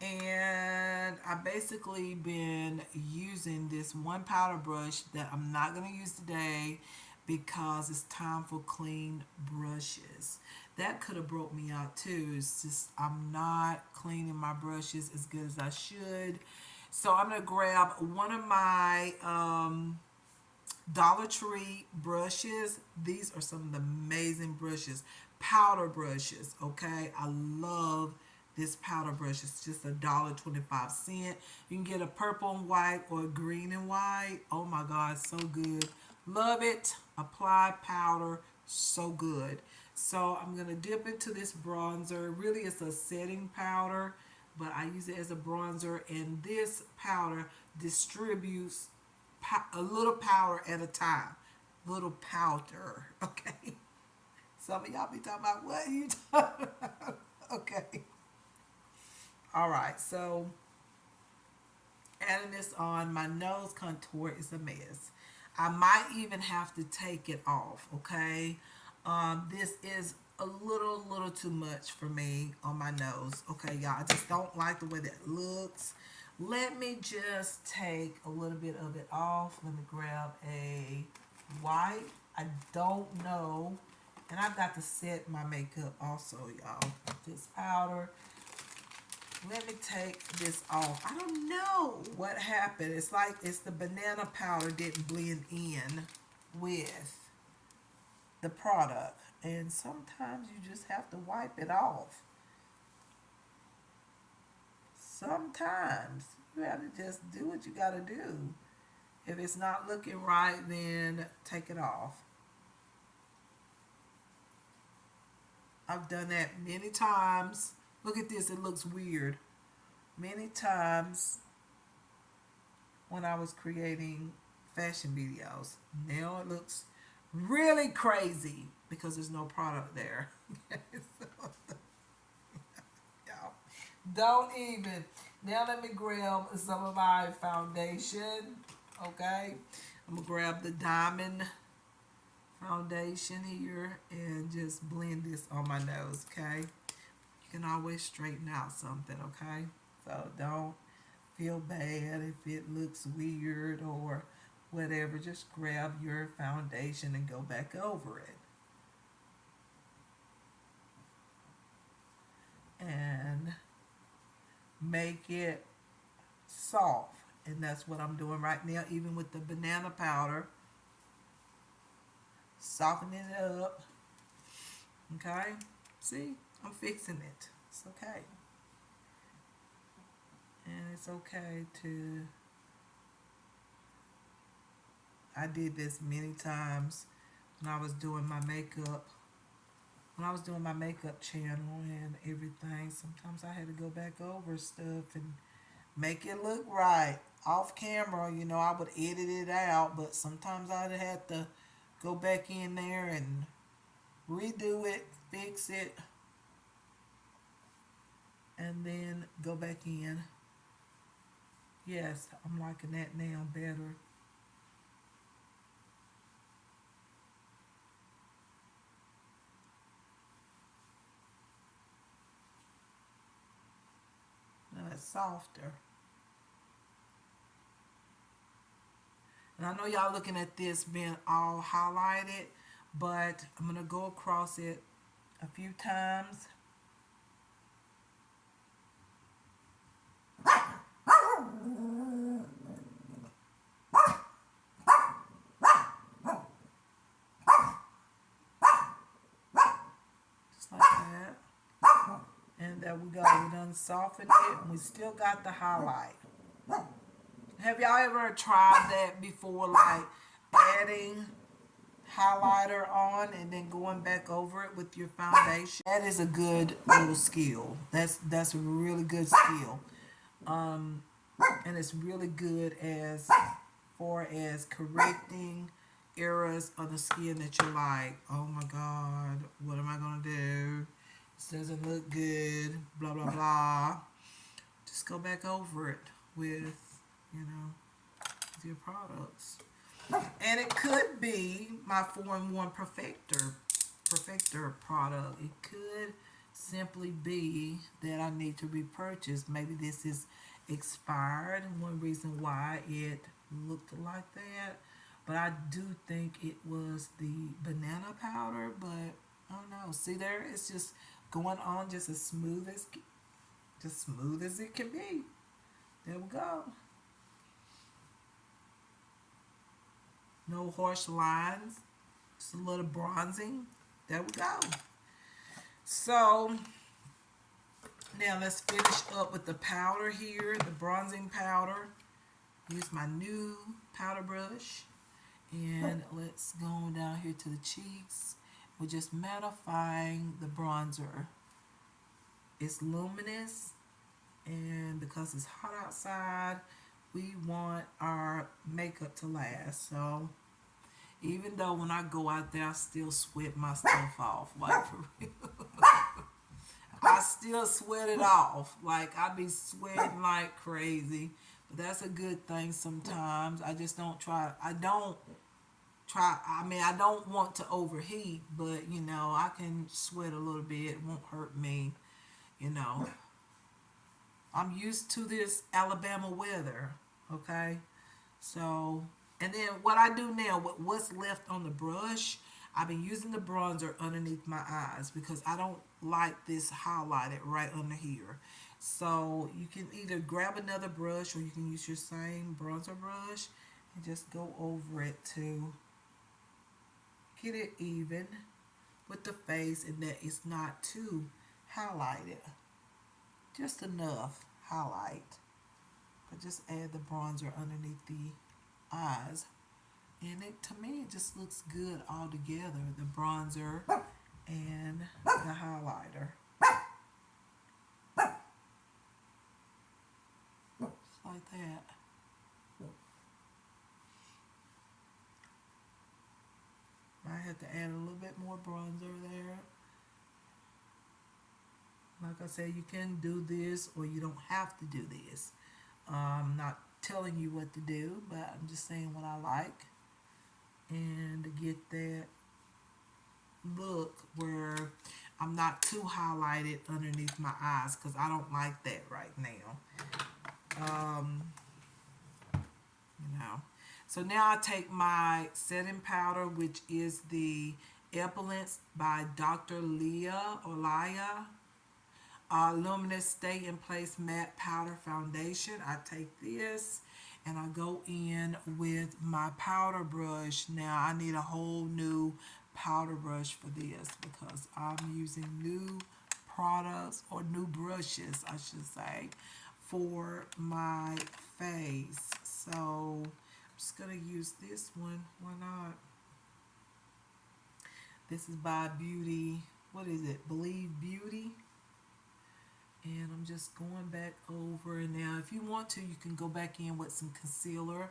And I basically been using this one powder brush that I'm not going to use today because it's time for clean brushes. That could have broke me out too. It's just I'm not cleaning my brushes as good as I should. So I'm going to grab one of my Dollar Tree brushes. These are some of the amazing brushes. powder brushes, okay? I love this powder brush. It's just $1.25. You can get a purple and white or a green and white. Oh my God, so good. Love it. Apply powder, so good. So I'm going to dip into this bronzer. Really, it's a setting powder, but I use it as a bronzer. And this powder distributes a little powder at a time. Little powder, okay? Some of y'all be talking about, what are you talking about? Okay. All right, so adding this on, my nose contour is a mess. I might even have to take it off, okay? This is a little too much for me on my nose. Okay, y'all, I just don't like the way that looks. Let me just take a little bit of it off. Let me grab a wipe. I don't know. And I've got to set my makeup also, y'all. This powder. Let me take this off. I don't know what happened. It's like it's the banana powder didn't blend in with the product. And sometimes you just have to wipe it off. Sometimes you have to just do what you got to do. If it's not looking right, then take it off. I've done that many times. Look at this, it looks weird. Many times when I was creating fashion videos. Now it looks really crazy because there's no product there. Y'all, don't even. Now let me grab some of my foundation. Okay, I'm gonna grab the Diamond foundation here and just blend this on my nose. Okay, you can always straighten out something. Okay, so don't feel bad if it looks weird or whatever. Just grab your foundation and go back over it. And make it soft. And that's what I'm doing right now, even with the banana powder. Softening it up. Okay? See? I'm fixing it. It's okay. And it's okay to... I did this many times when I was doing my makeup. When I was doing my makeup channel and everything, sometimes I had to go back over stuff and make it look right. Off camera, you know, I would edit it out, but sometimes I'd have to go back in there and redo it, fix it, and then go back in. Yes, I'm liking that now better. Now it's softer. And I know y'all looking at this being all highlighted, but I'm going to go across it a few times. Just like that. And there we go. We done softened it and we still got the highlight. Have y'all ever tried that before, like adding highlighter on and then going back over it with your foundation? That is a good little skill. That's a really good skill. And it's really good as far as correcting areas of the skin that you're like, oh my God, what am I gonna do? This doesn't look good, blah blah blah. Just go back over it with, you know, with your products. And it could be my 4-in-1 perfector product. It could simply be that I need to repurchase. Maybe this is expired, and one reason why it looked like that. But I do think it was the banana powder, but I don't know. See there, it's just going on just as smooth as it can be. There we go. No harsh lines. Just a little bronzing. There we go. So now let's finish up with the powder here, the bronzing powder. Use my new powder brush. And let's go down here to the cheeks. We're just mattifying the bronzer. It's luminous, and because it's hot outside, we want our makeup to last. So even though when I go out there, I still sweat my stuff off. Like for real. I still sweat it off. Like I be sweating like crazy. But that's a good thing sometimes. I just don't try. I don't want to overheat, but you know, I can sweat a little bit. It won't hurt me. You know, I'm used to this Alabama weather. Okay. So, and then what I do now, what's left on the brush, I've been using the bronzer underneath my eyes because I don't like this highlighted right under here. So you can either grab another brush or you can use your same bronzer brush and just go over it to get it even with the face and that it's not too highlighted. Just enough highlight. But just add the bronzer underneath the eyes. And it, to me, it just looks good all together. The bronzer and the highlighter. Just like that. I had to add a little bit more bronzer there. Like I said, you can do this or you don't have to do this. I'm not telling you what to do, but I'm just saying what I like. And to get that look where I'm not too highlighted underneath my eyes because I don't like that right now. You know. So now I take my setting powder, which is the Epilence by Dr. Leah or Laya. Luminous Stay in Place Matte Powder Foundation. I take this and I go in with my powder brush. Now I need a whole new powder brush for this because I'm using new products or new brushes, I should say, for my face. So I'm just going to use this one. Why not? This is by Beauty. What is it? Believe Beauty. And I'm just going back over. And now if you want to, you can go back in with some concealer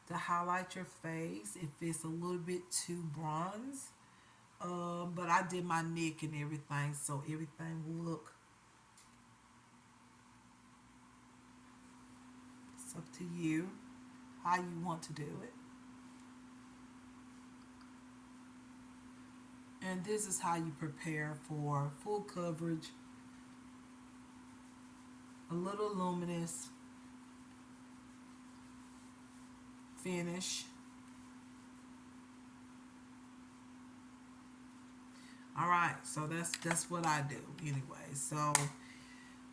to highlight your face if it's a little bit too bronze. But I did my neck and everything, so everything will look. It's up to you how you want to do it. And this is how you prepare for full coverage, a little luminous finish. All right, so that's what I do anyway. So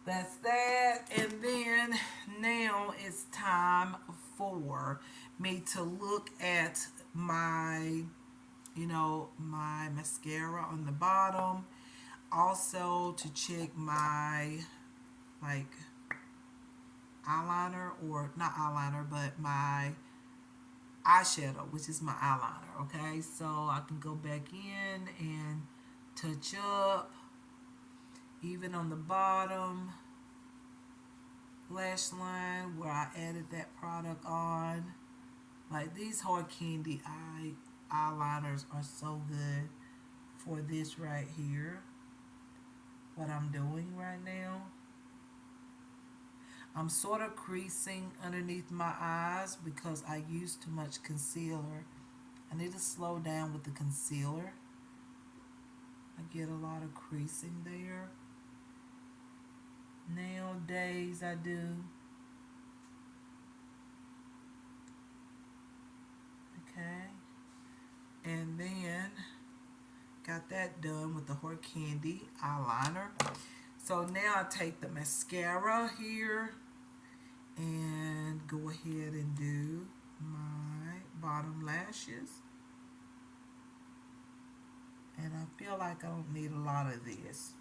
that's that. And then now it's time for me to look at my, my mascara on the bottom. Also to check my, like, eyeliner, or not eyeliner, but my eyeshadow, which is my eyeliner. Okay, so I can go back in and touch up even on the bottom lash line where I added that product on. Like, these Hard Candy eyeliners are so good for this right here, what I'm doing right now. I'm sort of creasing underneath my eyes because I used too much concealer. I need to slow down with the concealer. I get a lot of creasing there. Nowadays I do. Okay. And then got that done with the Hard Candy eyeliner. So now I take the mascara here and go ahead and do my bottom lashes. And I feel like I don't need a lot of this.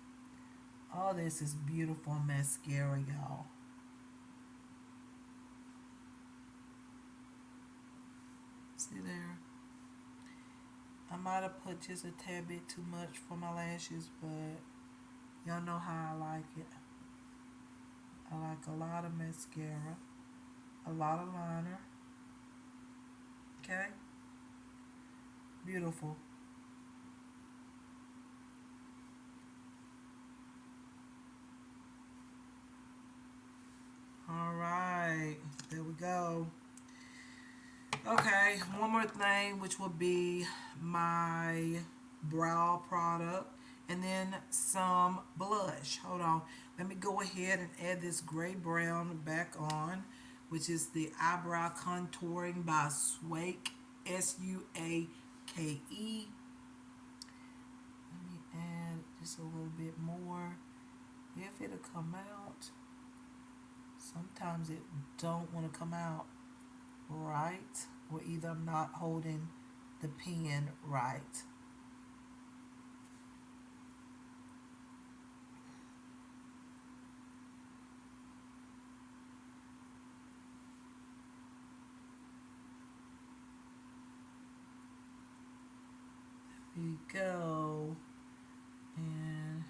All this is beautiful mascara, y'all. See there? I might have put just a tad bit too much for my lashes, but y'all know how I like it. I like a lot of mascara, a lot of liner. Okay? Beautiful. All right, there we go. Okay, one more thing, which will be my brow product, and then some blush. Hold on, let me go ahead and add this gray brown back on, which is the eyebrow contouring by Swake, Suake. Let me add just a little bit more. If it'll come out, sometimes it don't want to come out right, or either I'm not holding the pen right. There we go. And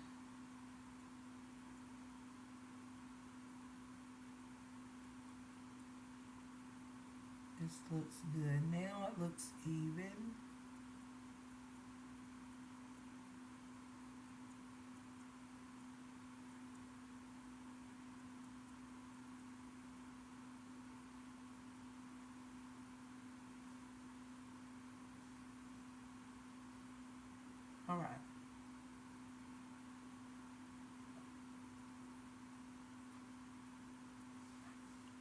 this looks good. Now it looks even. All right.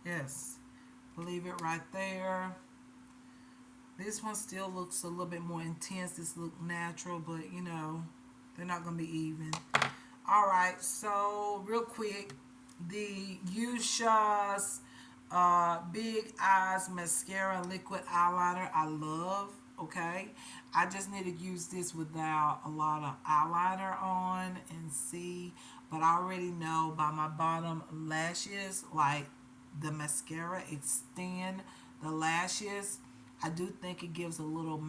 Yes. Leave it right there. This one still looks a little bit more intense. This look natural, but you know, they're not going to be even. All right, so real quick, the Ushas Big Eyes Mascara Liquid Eyeliner, I love, okay? I just need to use this without a lot of eyeliner on and see, but I already know by my bottom lashes, like the mascara extend the lashes. I do think it gives a little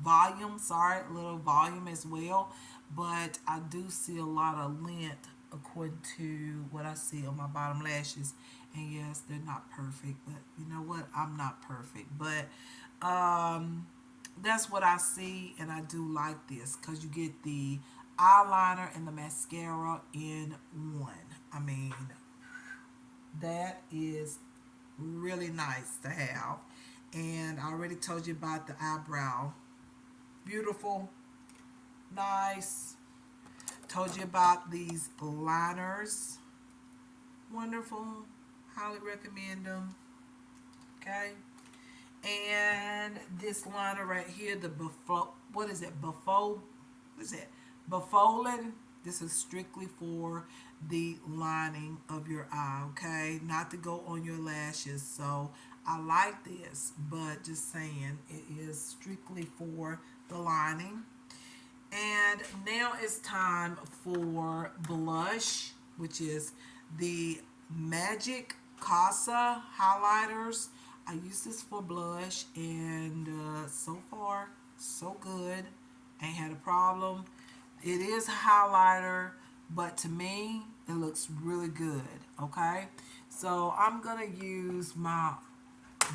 volume, a little volume as well, but I do see a lot of length according to what I see on my bottom lashes. And yes, they're not perfect, but you know what? I'm not perfect, but that's what I see, and I do like this because you get the eyeliner and the mascara in one. I mean, that is really nice to have. And I already told you about the eyebrow. Beautiful, nice. Told you about these liners. Wonderful. Highly recommend them. Okay. And this liner right here, the what is it? What is it? Befolin. This is strictly for the lining of your eye, okay? Not to go on your lashes. So I like this, but just saying, it is strictly for the lining. And now it's time for blush, which is the Magic Casa highlighters. I use this for blush, and so far, so good. Ain't had a problem. It is a highlighter, but to me, it looks really good, okay? So I'm going to use my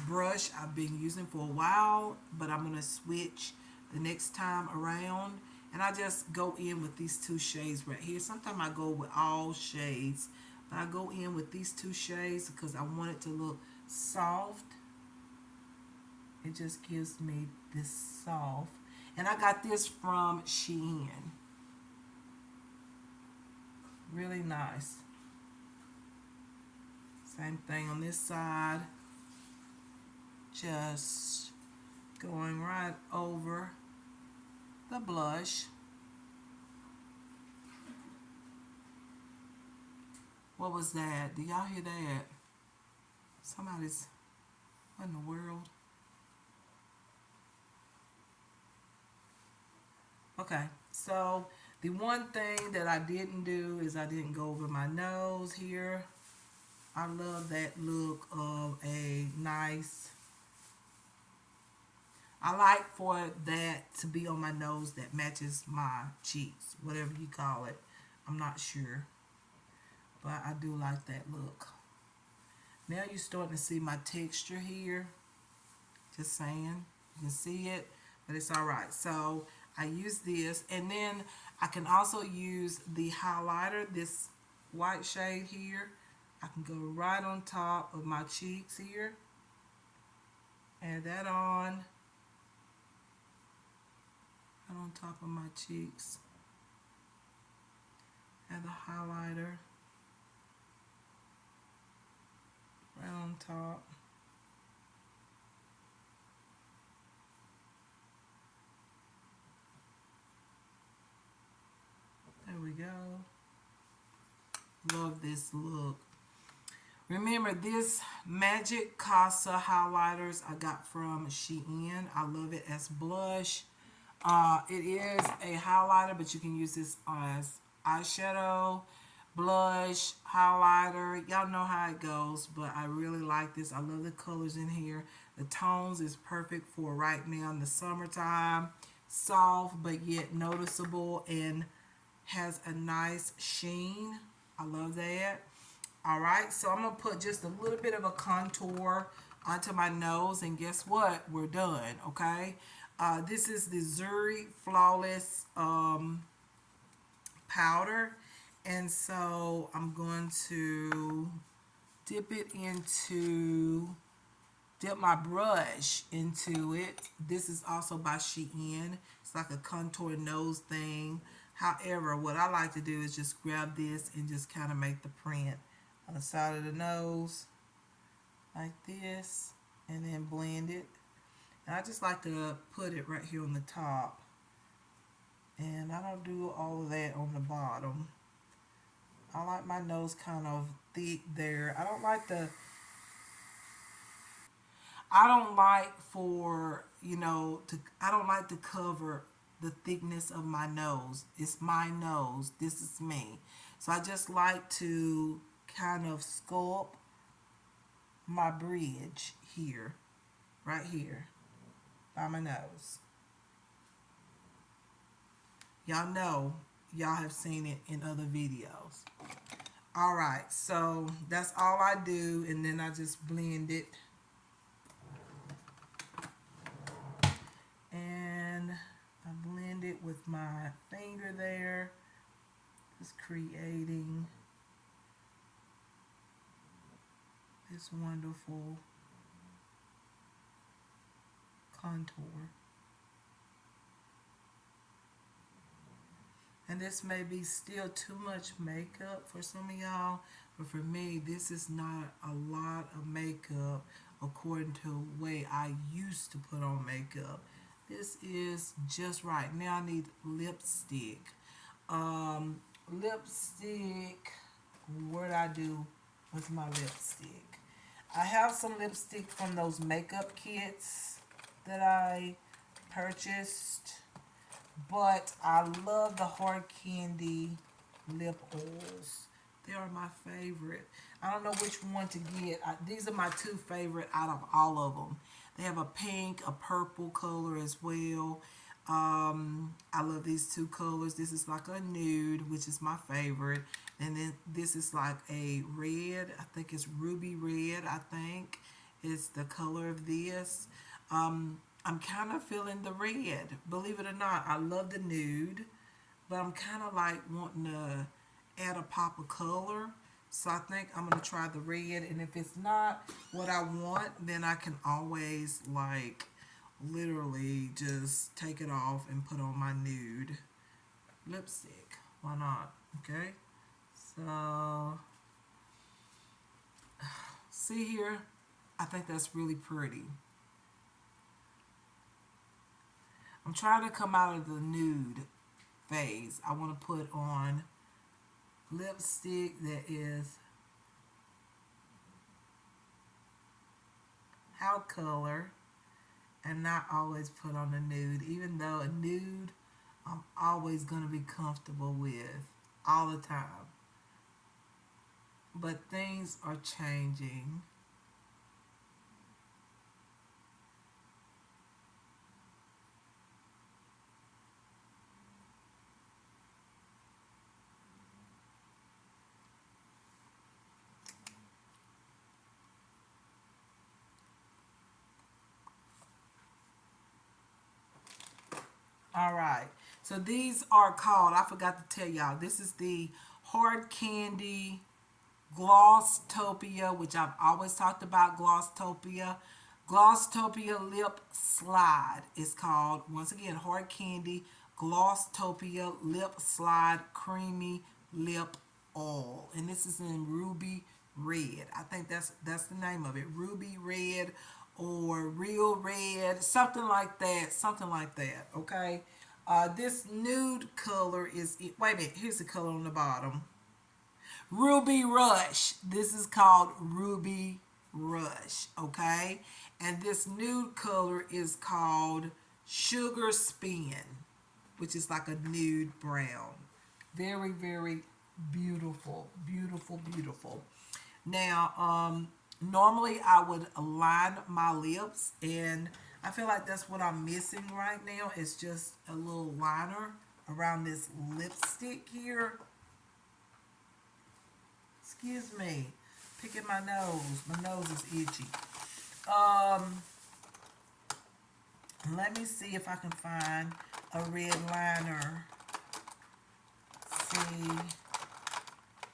brush I've been using for a while, but I'm going to switch the next time around. And I just go in with these two shades right here. Sometimes I go with all shades, but I go in with these two shades because I want it to look soft. It just gives me this soft. And I got this from Shein. Really nice. Same thing on this side. Just going right over the blush. What was that? Do y'all hear that? Somebody's... What in the world? Okay. So the one thing that I didn't do is I didn't go over my nose here. I love that look of a nice, I like for that to be on my nose that matches my cheeks, whatever you call it. I'm not sure, but I do like that look. Now you're starting to see my texture here. Just saying. You can see it, but it's all right. So I use this, and then I can also use the highlighter, this white shade here. I can go right on top of my cheeks here. Add that on. Right on top of my cheeks. Add the highlighter. Right on top. There we go. Love this look. Remember, this Magic Casa highlighters I got from Shein. I love it as blush. It is a highlighter, but you can use this as eyeshadow, blush, highlighter. Y'all know how it goes, but I really like this. I love the colors in here. The tones is perfect for right now in the summertime. Soft, but yet noticeable, and has a nice sheen. I love that. All right, so I'm going to put just a little bit of a contour onto my nose, and guess what? We're done, okay? This is the Zuri Flawless powder, and so I'm going to dip my brush into it. This is also by Shein. It's like a contour nose thing. However, what I like to do is just grab this and just kind of make the print on the side of the nose like this, and then blend it. And I just like to put it right here on the top, and I don't do all of that on the bottom. I like my nose kind of thick there. I don't like for, I don't like to cover the thickness of my nose. It's my nose. This is me. So I just like to kind of sculpt my bridge here, right here, by my nose. Y'all know, y'all have seen it in other videos. All right, so that's all I do, and then I just blend it. And I blend it with my finger there, just creating this wonderful contour. And this may be still too much makeup for some of y'all, but for me, this is not a lot of makeup according to the way I used to put on makeup. This is just right. Now I need lipstick. Lipstick, what did I do with my lipstick? I have some lipstick from those makeup kits that I purchased, but I love the Hard Candy lip oils. They are my favorite. I don't know which one to get. These are my two favorite out of all of them. They have a pink, a purple color as well. I love these two colors. This is like a nude, which is my favorite. And then this is like a red. I think it's ruby red, I think is the color of this. I'm kind of feeling the red. Believe it or not, I love the nude, but I'm kind of like wanting to add a pop of color. So I think I'm going to try the red. And if it's not what I want, then I can always like literally just take it off and put on my nude lipstick. Why not? Okay. So see here, I think that's really pretty. I'm trying to come out of the nude phase. I want to put on lipstick that is hair color and not always put on a nude. Even though a nude I'm always going to be comfortable with all the time. But things are changing. All right. So these are called, I forgot to tell y'all, this is the Hard Candy Glosstopia, which I've always talked about Glosstopia. Glosstopia Lip Slide is called. Once again, Hard Candy Glosstopia Lip Slide Creamy Lip Oil. And this is in Ruby Red. I think that's the name of it. Ruby Red or Real Red, something like that. Something like that. Okay. This nude color is, wait a minute, here's the color on the bottom. Ruby Rush. This is called Ruby Rush, okay? And this nude color is called Sugar Spin, which is like a nude brown. Very, very beautiful, beautiful, beautiful. Now, normally I would line my lips, and I feel like that's what I'm missing right now. It's just a little liner around this lipstick here. Excuse me. Picking my nose. My nose is itchy. Um, Let me see if I can find a red liner. See if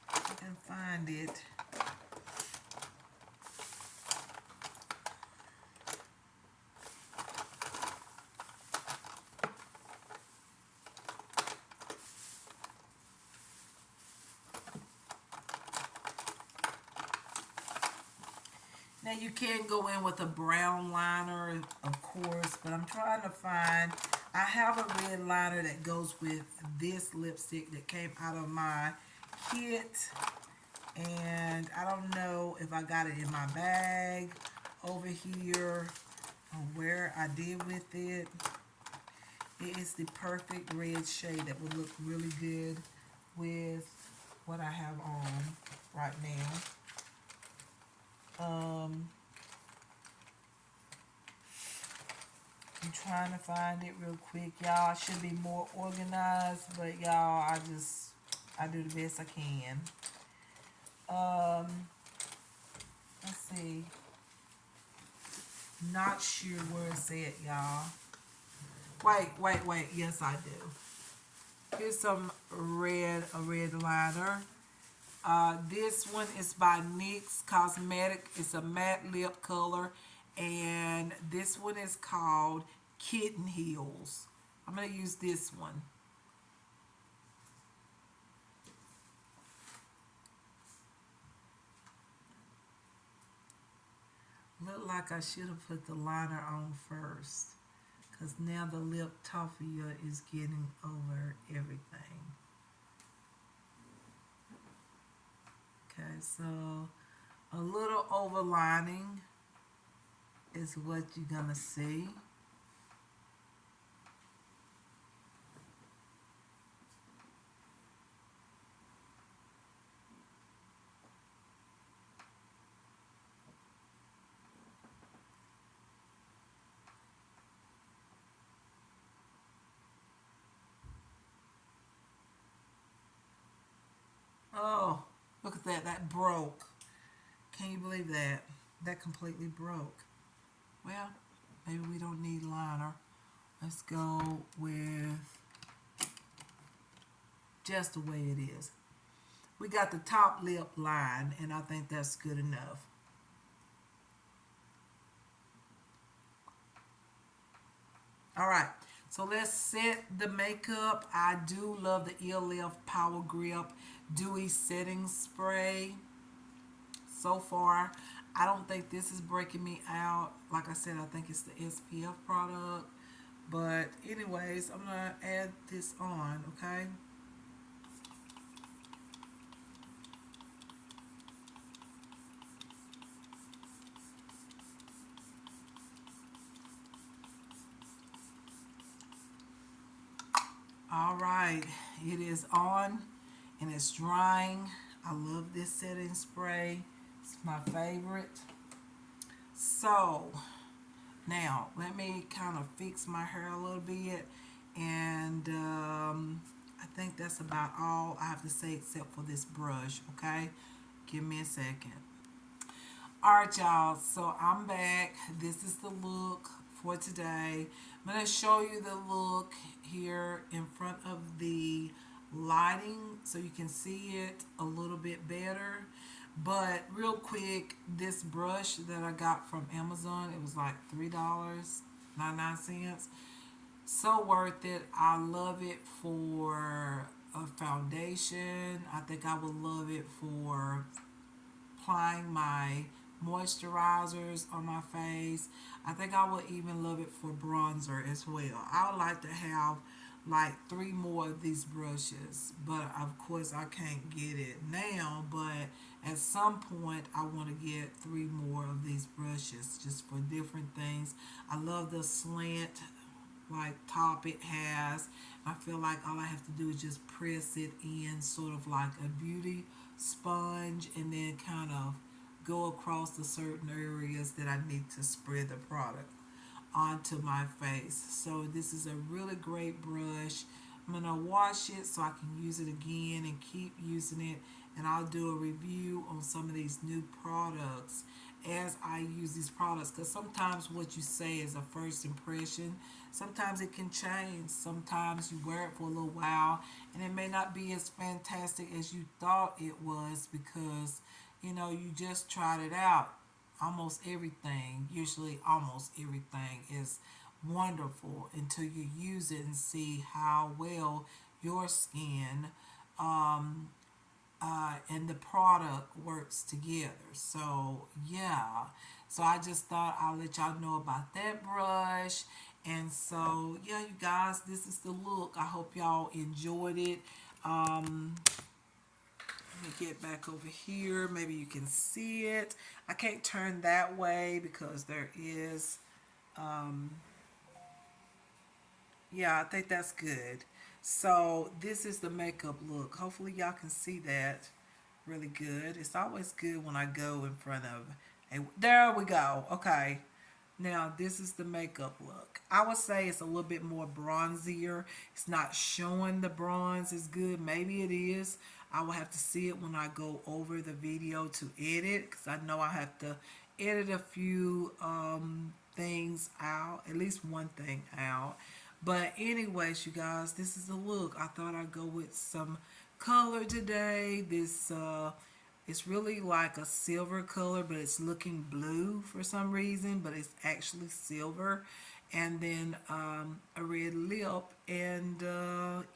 I can find it. Now you can go in with a brown liner, of course, but I'm trying to find, I have a red liner that goes with this lipstick that came out of my kit. And I don't know if I got it in my bag over here or where I did with it. It is the perfect red shade that would look really good with what I have on right now. I'm trying to find it real quick, y'all. I should be more organized, but y'all, I do the best I can. Let's see. Not sure where it's at, y'all. Wait. Yes, I do. Here's some a red liner. This one is by NYX Cosmetic. It's a matte lip color. And this one is called Kitten Heels. I'm going to use this one. Look like I should have put the liner on first, because now the lip toffee is getting over everything. Okay, so a little overlining is what you're gonna see. Oh, look at that. That broke. Can you believe that? That completely broke. Well, maybe we don't need liner. Let's go with just the way it is. We got the top lip line, and I think that's good enough. All right. So let's set the makeup. I do love the ELF Power Grip Dewy Setting Spray. So far, I don't think this is breaking me out. Like I said, I think it's the SPF product. But anyways, I'm going to add this on, okay? right, it is on and it's drying. I love this setting spray. It's my favorite. So now let me kind of fix my hair a little bit, and I think that's about all I have to say except for this brush. Okay, give me a second. All right, y'all. So I'm back. This is the look for today. I'm gonna show you the look here in front of the lighting so you can see it a little bit better. But real quick, this brush that I got from Amazon, it was like $3.99. So worth it. I love it for a foundation. I think I would love it for applying my moisturizers on my face. I think I would even love it for bronzer as well. I would like to have like 3 more of these brushes, but of course I can't get it now, but at some point I want to get 3 more of these brushes just for different things. I love the slant like top it has. I feel like all I have to do is just press it in sort of like a beauty sponge, and then kind of go across the certain areas that I need to spread the product onto my face. So this is a really great brush. I'm gonna wash it so I can use it again and keep using it, and I'll do a review on some of these new products as I use these products, because sometimes what you say is a first impression. Sometimes it can change. Sometimes you wear it for a little while and it may not be as fantastic as you thought it was, because you just tried it out. Almost everything, usually almost everything, is wonderful until you use it and see how well your skin and the product works together. So yeah, so I just thought I'll let y'all know about that brush. And so yeah, you guys, this is the look. I hope y'all enjoyed it. Let me get back over here. Maybe you can see it. I can't turn that way because there is, yeah, I think that's good. So this is the makeup look. Hopefully y'all can see that really good. It's always good when I go in front of a, there we go. Okay. Now this is the makeup look. I would say it's a little bit more bronzier. It's not showing the bronze as good. Maybe it is. I will have to see it when I go over the video to edit, because I know I have to edit a few things out, at least one thing out. But anyways, you guys, this is the look. I thought I'd go with some color today. This it's really like a silver color, but it's looking blue for some reason, but it's actually silver. And then a red lip, and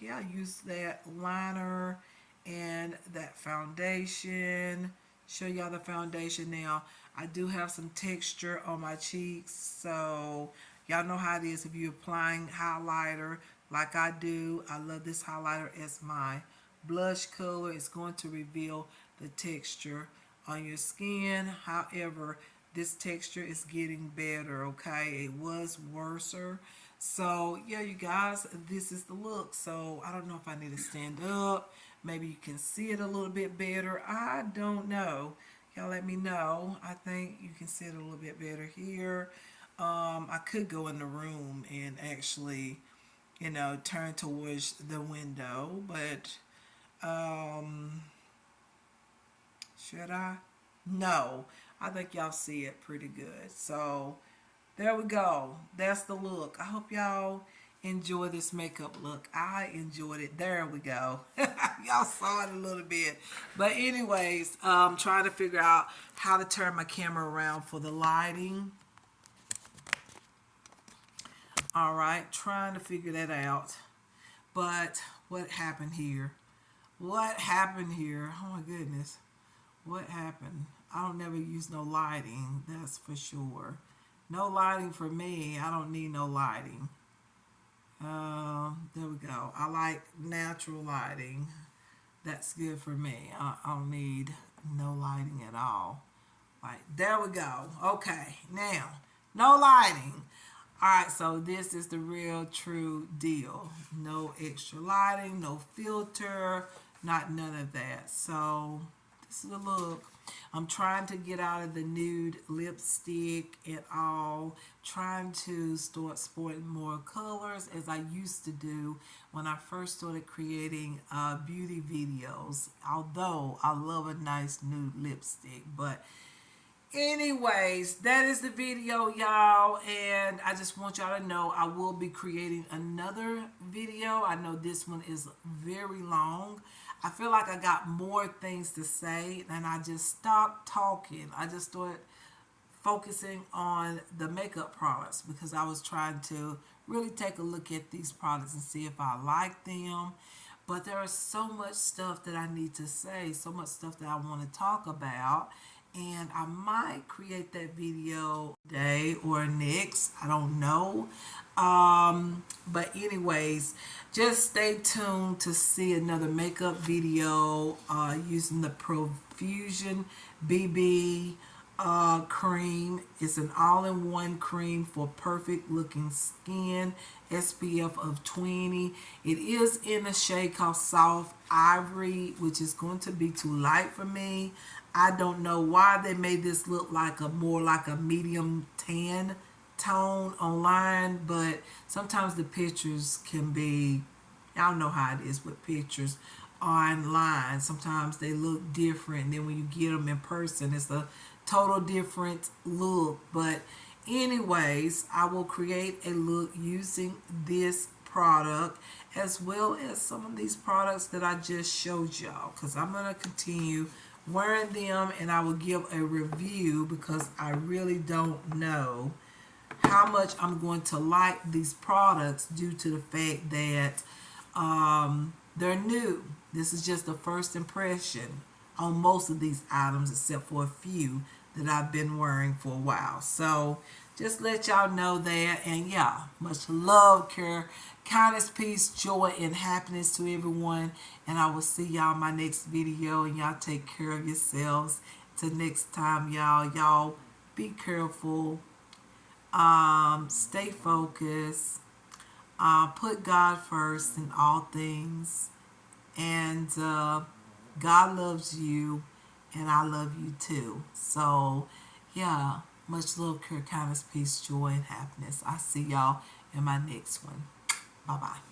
yeah, use that liner and that foundation. Show y'all the foundation now. I do have some texture on my cheeks, so y'all know how it is if you're applying highlighter like I do. I love this highlighter as my blush color. It's going to reveal the texture on your skin. However, this texture is getting better. Okay, it was worser. So yeah, you guys, this is the look. So I don't know if I need to stand up. Maybe you can see it a little bit better. I don't know. Y'all let me know. I think you can see it a little bit better here. I could go in the room and actually, turn towards the window, but should I? No. I think y'all see it pretty good. So there we go. That's the look. I hope y'all enjoy this makeup look. I enjoyed it. There we go. Y'all saw it a little bit. But anyways, trying to figure out how to turn my camera around for the lighting. All right, trying to figure that out. But what happened here? What happened here? Oh my goodness. What happened? I don't never use no lighting, that's for sure. No lighting for me. I don't need no lighting. There we go. I like natural lighting. That's good for me. I don't need no lighting at all. Like, there we go. Okay, now, no lighting. Alright, so this is the real true deal. No extra lighting, no filter, not none of that. So this is the look. I'm trying to get out of the nude lipstick and all, trying to start sporting more colors as I used to do when I first started creating beauty videos. Although I love a nice nude lipstick, but anyways, that is the video, y'all, and I just want y'all to know I will be creating another video. I know this one is very long. I feel like I got more things to say, and I just stopped talking. I just started focusing on the makeup products because I was trying to really take a look at these products and see if I like them. But there is so much stuff that I need to say, so much stuff that I want to talk about. And I might create that video today or next. I don't know. But anyways, just stay tuned to see another makeup video using the Profusion BB cream. It's an all-in-one cream for perfect looking skin, SPF of 20. It is in a shade called Soft Ivory, which is going to be too light for me. I don't know why they made this look like a more like a medium tan tone online, but sometimes the pictures can be, I don't know how it is with pictures online. Sometimes they look different, and then when you get them in person, it's a total different look. But anyways, I will create a look using this product as well as some of these products that I just showed y'all, because I'm going to continue wearing them and I will give a review because I really don't know how much I'm going to like these products due to the fact that they're new. This is just the first impression on most of these items except for a few that I've been wearing for a while. So just let y'all know that. And yeah, much love, care, kindness, peace, joy, and happiness to everyone. And I will see y'all in my next video. And y'all take care of yourselves. Till next time, y'all be careful. Stay focused. Put God first in all things. And God loves you, and I love you too. So, yeah, much love, care, kindness, peace, joy, and happiness. I see y'all in my next one. Bye-bye.